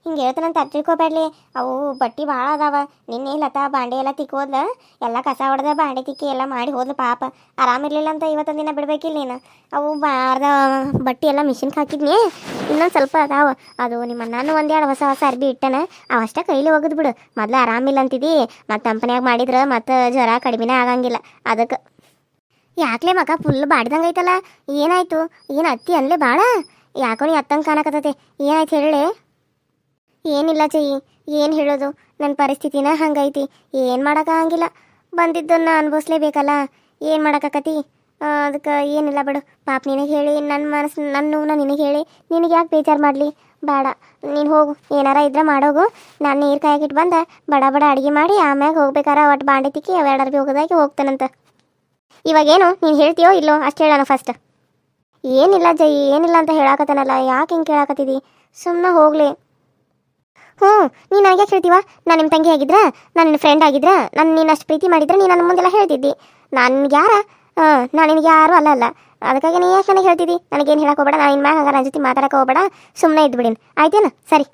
ಹಿಂಗೆ ಹೇಳ್ತಾನಂತ ತಿಳ್ಕೊಬೇಡ್ಲಿ. ಅವು ಬಟ್ಟೆ ಭಾಳ ಅದಾವ. ನಿನ್ನೆ ಲತಾ ಬಾಂಡೆ ಎಲ್ಲ ತಿಕ್ಕೋದ್ಲ, ಎಲ್ಲ ಕಸ ಹೊಡೆದ ಬಾಂಡೆ ತಿಕ್ಕಿ ಎಲ್ಲ ಮಾಡಿ ಹೋದ್ಲು ಪಾಪ. ಆರಾಮಿರ್ಲಿಲ್ಲ ಅಂತ ಇವತ್ತೊಂದು ದಿನ ಬಿಡ್ಬೇಕಿಲ್ಲ ನೀನು. ಅವು ಅರ್ಧ ಬಟ್ಟೆ ಎಲ್ಲ ಮಿಷಿನ್ಗೆ ಹಾಕಿದ್ನಿ, ಇನ್ನೊಂದು ಸ್ವಲ್ಪ ಅದಾವ. ಅದು ನಿಮ್ಮ ನಾನು ಒಂದೆರಡು ಹೊಸ ಹೊಸ ಅರ್ಬಿ ಇಟ್ಟನ, ಅವಷ್ಟೇ ಕೈಲಿ ಒಗದು ಬಿಡು. ಮೊದಲು ಆರಾಮಿಲ್ಲ ಅಂತಿದ್ದಿ, ಮತ್ತು ಕಂಪನ್ಯಾಗ ಮಾಡಿದ್ರೆ ಮತ್ತು ಜ್ವರ ಕಡಿಮೆನೇ ಆಗಂಗಿಲ್ಲ. ಅದಕ್ಕೆ ಯಾಕ್ಲೆ ಮಗ ಫುಲ್ ಬಾಡ್ದಂಗೆ ಐತಲ್ಲ, ಏನಾಯ್ತು? ಏನು ಅತ್ತಿ ಅನ್ಲೇ ಭಾಳ? ಯಾಕೋ ನೀ ಅತ್ತಂಗೆ ಕಾಣಕತ್ತೈತೆ, ಏನಾಯ್ತು ಹೇಳಿ? ಏನಿಲ್ಲ ಚೆಯ್ಯಿ, ಏನು ಹೇಳೋದು, ನನ್ನ ಪರಿಸ್ಥಿತಿನ ಹಂಗೈತಿ, ಏನು ಮಾಡೋಕ್ಕಾಗಂಗಿಲ್ಲ. ಬಂದಿದ್ದನ್ನು ಅನುಭವಿಸ್ಲೇಬೇಕಲ್ಲ, ಏನು ಮಾಡೋಕ್ಕಾಕತಿ? ಅದಕ್ಕೆ ಏನಿಲ್ಲ ಬಿಡು. ಪಾಪ ನಿನಗೆ ಹೇಳಿ ನನ್ನ ಮನಸ್ಸು ನನ್ನ ನೋವನ್ನ ನಿನಗೆ ಹೇಳಿ ನಿನಗೆ ಯಾಕೆ ಬೇಜಾರು ಮಾಡಲಿ? ಬೇಡ, ನೀನು ಹೋಗು, ಏನಾರ ಇದ್ರೆ ಮಾಡೋಗು. ನಾನು ನೀರು ಕಾಯಾಗಿಟ್ಟು ಬಂದ ಬಡ ಬಡ ಅಡುಗೆ ಮಾಡಿ ಆಮ್ಯಾಗ ಹೋಗ್ಬೇಕಾರ ಒಟ್ಟು ಬಾಂಡೆ ತಿಕ್ಕಿ ಅವೆರಡು ಅರ್ಬಿ ಹೋಗೋದಾಗಿ ಹೋಗ್ತಾನಂತ. ಇವಾಗೇನು ನೀನು ಹೇಳ್ತೀಯೋ ಇಲ್ಲೋ ಅಷ್ಟು ಹೇಳೋಣ ಫಸ್ಟ್. ಏನಿಲ್ಲ ಜೈ, ಏನಿಲ್ಲ ಅಂತ ಹೇಳಾಕತ್ತಾನಲ್ಲ, ಯಾಕೆ ಹಿಂಗೆ ಕೇಳಾಕತ್ತಿದ್ದಿ? ಸುಮ್ಮನೆ ಹೋಗ್ಲಿ. ಹ್ಞೂ, ನೀನು ನನಗೆ ಹೇಳ್ತೀವ? ನಾನು ನಿಮ್ಮ ತಂಗಿ ಆಗಿದ್ರೆ, ನಾನು ನಿನ್ನ ಫ್ರೆಂಡ್ ಆಗಿದ್ರೆ, ನೀನು ಅಷ್ಟು ಪ್ರೀತಿ ಮಾಡಿದ್ರೆ ನೀನು ನನ್ನ ಮುಂದೆಲ್ಲ ಹೇಳ್ತಿದ್ದಿ. ನಾನು ನಿನಗೆ ಯಾರ? ನಾನು ನಿನಗೆ ಯಾರು ಅಲ್ಲ. ಅದಕ್ಕಾಗಿ ನೀ ಯಾಕೆ ನನಗೆ ಹೇಳ್ತಿದ್ದಿ? ನನಗೇನು ಹೇಳಕ್ಕೆ ಹೋಗ್ಬೇಡ, ನಾನು ಇನ್ನು ಮ್ಯಾಗ ಹಂಗಾರೆ ನನ್ನ ಜೊತೆ ಮಾತಾಡಕ್ಕೆ ಹೋಗ್ಬೇಡ, ಸುಮ್ಮನೆ ಇದ್ಬಿಡಿನ, ಆಯ್ತೇನು? ಸರಿ.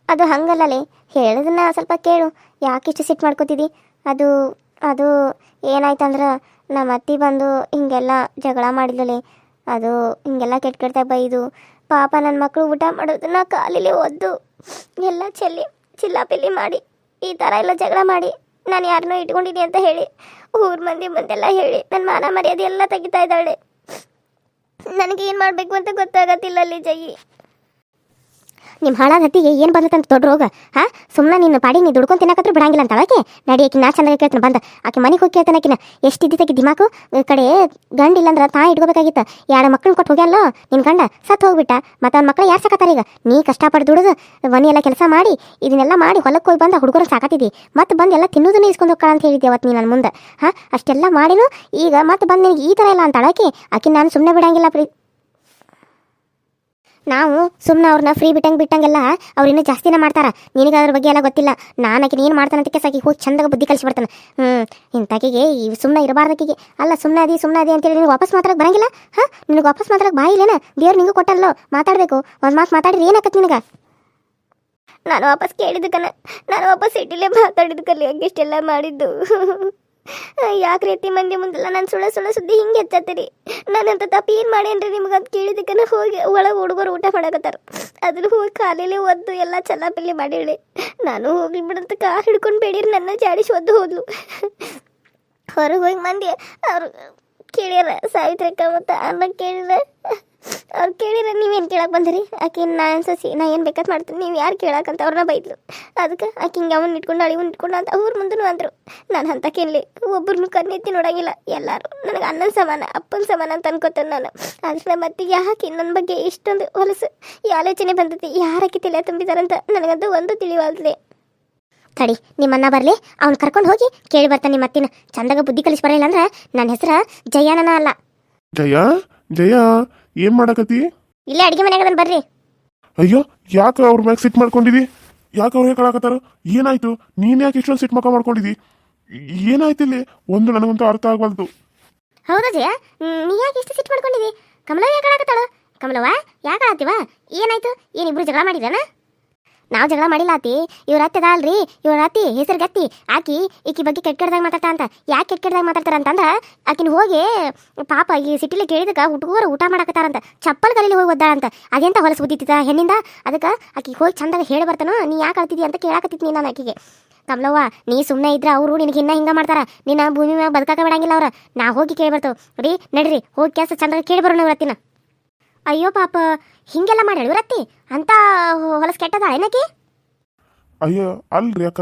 ಅದು ಹಂಗಲ್ಲಲೇ, ಹೇಳೋದನ್ನ ಸ್ವಲ್ಪ ಕೇಳು. ಯಾಕೆ ಇಷ್ಟು ಸಿಟ್ಟು ಮಾಡ್ಕೋತಿದ್ದಿ? ಅದು ಅದು ಏನಾಯ್ತಂದ್ರೆ ನಮ್ಮ ಅತ್ತಿ ಬಂದು ಹಿಂಗೆಲ್ಲ ಜಗಳ ಮಾಡಿದ್ಲೇ. ಅದು ಹಿಂಗೆಲ್ಲ ಕೆಟ್ಟ ಕೆಟ್ಟ ಬೈದು ಪಾಪ ನನ್ನ ಮಕ್ಕಳು ಊಟ ಮಾಡೋದನ್ನ ಕಾಲಿಲಿ ಒದ್ದು ಎಲ್ಲ ಚಿಲ್ಲಾಪಿಲ್ಲಿ ಮಾಡಿ ಈ ಥರ ಎಲ್ಲ ಜಗಳ ಮಾಡಿ ನಾನು ಯಾರನ್ನೋ ಇಟ್ಕೊಂಡಿದ್ದೀನಿ ಅಂತ ಹೇಳಿ ಊರ ಮಂದಿ ಮುಂದೆಲ್ಲ ಹೇಳಿ ನನ್ನ ಮಾನ ಮರ್ಯಾದೆ ಎಲ್ಲ ತೆಗಿತಾ ಇದ್ದಾಳೆ. ನನಗೇನು ಮಾಡಬೇಕು ಅಂತ ಗೊತ್ತಾಗತ್ತಿಲ್ಲ ಅಲ್ಲಿ ಜೈ. ನಿಮ್ಮ ಹಾಳಾದ ಹತ್ತಿಗೆ ಏನು ಬಂದತ್ತಂತ ದೊಡ್ಡ ರೋಗ? ಹಾಂ, ಸುಮ್ಮನೆ ನಿನ್ನ ಪಾಡಿ ನೀ ದುಡ್ಕೊಂಡು ತಿನ್ನಕತ್ರ ಬಿಡಂಗಿಲ್ಲ ಅಂತ ಆಕೆ ನಡಿ. ಆಕಿ ನಾ ಚಂದಾಗ ಕೇಳ್ತಾನೆ ಬಂದ, ಆಕೆ ಮನೆಗೆ ಹೋಗಿ ಕೇಳ್ತಾನೆ. ಆಕಿನ ಎಷ್ಟಿದ್ದಕ್ಕೆ ದಿಮಾಕು ಕಡೆ ಗಂಡ ಇಲ್ಲಂದ್ರೆ ತಾ ಇಟ್ಕೋಬೇಕಾಗಿತ್ತು. ಎರಡು ಮಕ್ಳನ್ನ ಕೊಟ್ಟು ಹೋಗ್ಯಾನಲ್ಲೋ ನಿನ್ನ ಗಂಡ, ಸತ್ತು ಹೋಗ್ಬಿಟ್ಟ. ಮತ್ತು ಅವ್ನ ಮಕ್ಳು ಯಾರು ಸಾಕತ್ತಾರ ಈಗ? ನೀ ಕಷ್ಟಪಟ್ಟು ದುಡಿದು ಮನೆ ಎಲ್ಲ ಕೆಲಸ ಮಾಡಿ ಇದನ್ನೆಲ್ಲ ಮಾಡಿ ಹೊಲಕ್ಕೆ ಹೋಗಿ ಬಂದ ಹುಡುಗರು ಸಾಕತ್ತಿದ್ದಿ, ಮತ್ತು ಬಂದು ಎಲ್ಲ ತಿನ್ನೋದನ್ನೇ ಇಸ್ಕೊಂಡು ಹೋಗ್ಕಳ ಅಂತ ಹೇಳಿದ್ದೆ ಅವತ್ತು ನೀ ನನ್ನ ಮುಂದೆ. ಹಾಂ, ಅಷ್ಟೆಲ್ಲ ಮಾಡಿನು ಈಗ ಮತ್ತೆ ಬಂದು ನಿನಗೆ ಈ ಥರ ಎಲ್ಲ ಅಂತ ಆಕೆ ಆಕೆ ನಾನು ಸುಮ್ಮನೆ ಬಿಡಂಗಿಲ್ಲ. ನಾವು ಸುಮ್ಮನೆ ಅವ್ರನ್ನ ಫ್ರೀ ಬಿಟ್ಟಂಗೆಲ್ಲ ಅವ್ರು ಇನ್ನೂ ಜಾಸ್ತಿನೇ ಮಾಡ್ತಾರೆ. ನಿನಗೆ ಅದ್ರ ಬಗ್ಗೆ ಎಲ್ಲ ಗೊತ್ತಿಲ್ಲ. ನಾನು ಆಕಿನ ಏನು ಮಾಡ್ತಾನಂತಕ್ಕೆ ಸಾಕಿ ಹೋಗಿ ಚಂದಾಗ ಬುದ್ಧಿ ಕಲಿಸಿ ಬರ್ತಾನೆ. ಇಂತಾಕಿಗೆ ಈ ಸುಮ್ಮನೆ ಇರಬಾರ್ದಕ್ಕಿಗೆ. ಅಲ್ಲ ಸುಮ್ಮನೆ ಅದಿ ಅಂತೇಳಿ ನಿನಗೆ ವಾಪಸ್ ಮಾತಾಡಕ್ಕೆ ಬರಂಗಿಲ್ಲ? ಹಾಂ, ನಿನಗೆ ವಾಪಸ್ ಮಾತಾಡಕ್ಕೆ ಬಾಯಿಲ್ಲೇನ? ದೇವ್ರು ನಿಂಗೂ ಕೊಟ್ಟಲ್ಲೋ, ಮಾತಾಡಬೇಕು. ಒಂದು ಮಾತು ಮಾತಾಡಿದ್ರೆ ಏನಾಕತ್ತೆ ನಿನಗೆ? ನಾನು ವಾಪಸ್ ಕೇಳಿದ್ದಕ್ಕನ, ನಾನು ವಾಪಸ್ ಸಿಟ್ಟಿಲೇ ಮಾತಾಡಿದ್ದಕ್ಕಲ್ಲಿ ಹಂಗೆ ಇಷ್ಟೆಲ್ಲ ಮಾಡಿದ್ದು. ಯಾಕೆ ರೀತಿ ಮಂದಿ ಮುಂದೆಲ್ಲ ನಾನು ಸುಳ್ಳು ಸುದ್ದಿ ಹಿಂಗೆ ಹೆಚ್ಚತ್ತೀರಿ? ನಾನಂತ ತಪ್ಪು ಏನು ಮಾಡೇನ್ರಿ ನಿಮ್ಗೆ? ಅದು ಕೇಳಿದ್ದಕ್ಕನ ಹೋಗಿ ಒಳಗೆ ಹುಡುಗರು ಊಟ ಮಾಡಕತ್ತಾರ, ಅದನ್ನು ಹೋಗಿ ಕಾಲಲ್ಲಿ ಒದ್ದು ಎಲ್ಲ ಚಲ್ಲಾಪಿಲ್ಲಿ ಮಾಡಿಳಿ. ನಾನು ಹೋಗ್ಲಿ ಬಿಡಂತ ಕಾರ್ ಹಿಡ್ಕೊಂಡು ಬೇಡಿರಿ ನನ್ನ ಜಾಡಿಸಿ ಒದ್ದು ಹೋದ್ಲು. ಹೊರಗೆ ಹೋಗಿ ಮಂದಿ ಅವ್ರು ಕೇಳ್ಯಾರ, ಸಾವಿತ್ರಕ್ಕ ಮತ್ತು ಅನ್ನ ಕೇಳಿದ್ರೆ ಅವ್ರು ಕೇಳಿರ ನೀವೇನು ಕೇಳಕ್ಕೆ ಬಂದಿರಿ? ಆಕೆ ನಾನು ಸಸಿ ನಾ ಏನು ಬೇಕಾದ್ ಮಾಡ್ತೀನಿ, ನೀವು ಯಾರು ಕೇಳಕ್ಕಂತ ಅವ್ರನ್ನ ಬೈದ್ಲು. ಅದಕ್ಕೆ ಆಕೆ ಹಿಂಗೆ ಅವನ್ನ ಇಟ್ಕೊಂಡು ಅಳಿವನ್ನ ಇಟ್ಕೊಂಡು ಅಂತ ಅವ್ರ ಮುಂದೂ ಅಂದರು. ನಾನು ಅಂತಕೇನ್ಲಿ ಒಬ್ಬರನ್ನು ಕಣ್ಣೆತ್ತಿ ನೋಡಂಗಿಲ್ಲ. ಎಲ್ಲರೂ ನನಗೆ ಅಣ್ಣನ ಸಮಾನ, ಅಪ್ಪನ ಸಮಾನ ಅಂತ ಅನ್ಕೋತಾನೆ ನಾನು. ಆದರೆ ಮತ್ತೆ ಯಾಕೆ ನನ್ನ ಬಗ್ಗೆ ಇಷ್ಟೊಂದು ಹೊಲಸು ಆಲೋಚನೆ ಬಂದೈತಿ? ಯಾರಕ್ಕೆ ತಲೆ ತುಂಬಿದಾರಂತ ನನಗಂತೂ ಒಂದು ತಿಳಿವಾಲ್ದೆ. ತಡಿ, ನಿಮ್ಮನ್ನ ಬರಲಿ, ಅವ್ನು ಕರ್ಕೊಂಡು ಹೋಗಿ ಕೇಳಿ ಬರ್ತಾನೆ. ನಿಮ್ಮ ಅತ್ತಿನ ಚಂದಾಗ ಬುದ್ಧಿ ಕಲಿಸಿ ಬರಲಿಲ್ಲ ಅಂದ್ರೆ ನನ್ನ ಹೆಸರು ಜಯನನ ಅಲ್ಲ. ಜಯ ಏನ್ ಮಾಡಕತ್ತಿ? ಇಲ್ಲೇ ಅಡಿಗೆ ಮನೆಯಾಗ ಬರ್ರಿ. ಅಯ್ಯೋ, ಯಾಕೆ ಅವ್ರ ಮ್ಯಾಗ ಸಿಟ್ ಮಾಡ್ಕೊಂಡಿದಿ? ಯಾಕೆ ಅವ್ರು ಹೇಳಕತ್ತಾರ? ಏನಾಯ್ತು? ನೀನ್ ಯಾಕೆ ಇಷ್ಟೊಂದು ಸಿಟ್ ಮಾಡ್ಕೊಂಡಿದಿ? ಏನಾಯ್ತು ಇಲ್ಲಿ? ಒಂದು ನನಗಂತೂ ಅರ್ಥ ಆಗವಲ್ದು. ಹೌದಾ ಜಯ, ನೀ ಯಾಕೆ ಇಷ್ಟು ಸಿಟ್ ಮಾಡ್ಕೊಂಡಿದಿ? ಕಮಲವ್ವ ಯಾಕೆ ಹೇಳಕತ್ತಾಳು? ಕಮಲವ್ವ ಯಾಕೆ ಆತೀವ? ಏನಾಯ್ತು? ಏನಿಬ್ರು ಜಗಳ ಮಾಡಿದ್ರನ? ನಾವು ಜಗಳ ಮಾಡಿಲ್ಲ ಆತಿ. ಇವ್ರ ಅತ್ತೆ ಅಲ್ರಿ, ಇವ್ರ ಅತ್ತಿ ಹೆಸರು ಗತ್ತಿ ಆಕಿ ಈಕಿ ಬಗ್ಗೆ ಕೆಟ್ಟದಾಗ ಮಾತಾಡ್ತಾ ಅಂತ. ಯಾಕೆ ಕೆಟ್ಟದಾಗ ಮಾತಾಡ್ತಾರ ಅಂತಂದ್ರೆ ಆಕಿನ ಹೋಗಿ ಪಾಪ ಈ ಸಿಟಿಲಿ ಕೇಳಿದಕ್ಕೆ ಹುಡುಗರು ಊಟ ಮಾಡಕತ್ತಾರಂತ, ಚಪ್ಪಲ್ ಕಲೀಲಿ ಹೋಗಿ ಒದ್ದಾಳಂತ. ಅದೆಂತ ಹೊಲಸು ಬುದ್ದಿತ್ತ ಹೆಣ್ಣಿಂದ? ಅದಕ್ಕೆ ಆಕಿಗೆ ಹೋಗಿ ಚಂದಾಗ ಹೇಳಿ ಬರ್ತಾನೋ, ನೀ ಯಾಕೆ ಅಳ್ತಿದ್ದಿ ಅಂತ ಕೇಳಾಕತ್ತಿದ್ನಿ ನಾನು ಆಕಿಗೆ. ಕಮಲವ್ವ, ನೀ ಸುಮ್ಮನೆ ಇದ್ರೆ ಅವರು ನಿನಗೆ ಇನ್ನೂ ಹಿಂಗೆ ಮಾಡ್ತಾರ. ನಿನ್ನ ಭೂಮಿ ಮ್ಯಾಗ ಬದುಕಾಕ ಬಿಡಂಗಿಲ್ಲ ಅವ್ರ. ನಾ ಹೋಗಿ ಕೇಳಿ ಬರ್ತೇವೆ ರೀ, ನಡ್ರಿ ಹೋಗಿ ಕೆಲಸ ಚಂದಾಗ ಕೇಳಿ ಬರೋಣ ರತ್ತಿನ. ಅಯ್ಯೋ ಪಾಪ, ಹಿಂಗೆಲ್ಲ ಮಾಡಿ ರತ್ತಿ ಅಂತ ಹೊಲಸು ಕೆಟ್ಟದ ಏನಕ್ಕೆ? ಅಯ್ಯೋ ಅಲ್ರಿ ಅಕ್ಕ,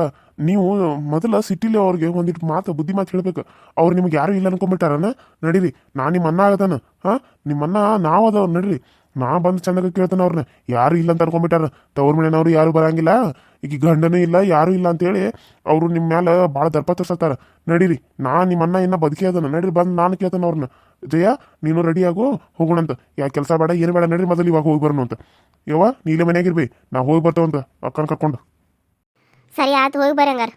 ನೀವು ಮೊದಲ ಸಿಟಿಲಿ ಅವ್ರಿಗೆ ಒಂದಿಟ್ಟು ಬುದ್ಧಿ ಮಾತು ಹೇಳ್ಬೇಕು. ಅವ್ರು ನಿಮ್ಗೆ ಯಾರು ಇಲ್ಲ ಅನ್ಕೊಂಡ್ಬಿಟ್ಟಾರನ? ನಡೀರಿ, ನಾ ನಿಮ್ಮ ಅನ್ನ ಆಗತಾನ. ಹಾಂ, ನಿಮ್ಮನ್ನ ನಾವು ಅದಾವ್ರು, ನಡ್ರಿ. ನಾ ಬಂದು ಚಂದಾಗ ಕೇಳ್ತಾನೆ ಅವ್ರನ್ನ. ಯಾರು ಇಲ್ಲ ಅಂತ ಅನ್ಕೊಂಡ್ಬಿಟ್ಟಾರ. ತವ್ರ ಮನೆಯವ್ರು ಯಾರು ಬರಂಗಿಲ್ಲ, ಈಗ ಗಂಡನೂ ಇಲ್ಲ, ಯಾರು ಇಲ್ಲ ಅಂತೇಳಿ ಅವರು ನಿಮ್ಮ ಮ್ಯಾಲ ಭಾಳ ದರ್ಪ ತರ್ಸತ್ತಾರ. ನಡೀರಿ, ನಾ ನಿಮ್ಮ ಅನ್ನ ಇನ್ನ ಬದುಕಿ ಅದನ್ನ. ನಡ್ರಿ, ಬಂದು ನಾನು ಕೇಳ್ತಾನೆ ಅವ್ರನ್ನ. ಜಯ, ನೀನು ರೆಡಿ ಆಗು, ಹೋಗೋಣಂತ. ಯಾಕೆ ಕೆಲಸ ಬೇಡ, ಏನು ಬೇಡ, ನಡ್ರಿ ಮೊದಲು ಇವಾಗ ಹೋಗಿ ಬರೋಣ ಅಂತ. ಯವ್ವ, ನೀಲೇ ಮನೆಯಾಗಿರ್ಬಿ, ನಾ ಹೋಗಿ ಬರ್ತೇವಂತ ಅಕ್ಕನ ಕರ್ಕೊಂಡು. ಸರಿ ಆಯ್ತು, ಹೋಗಿ ಬರ್ರಿ ಹಂಗಾರ.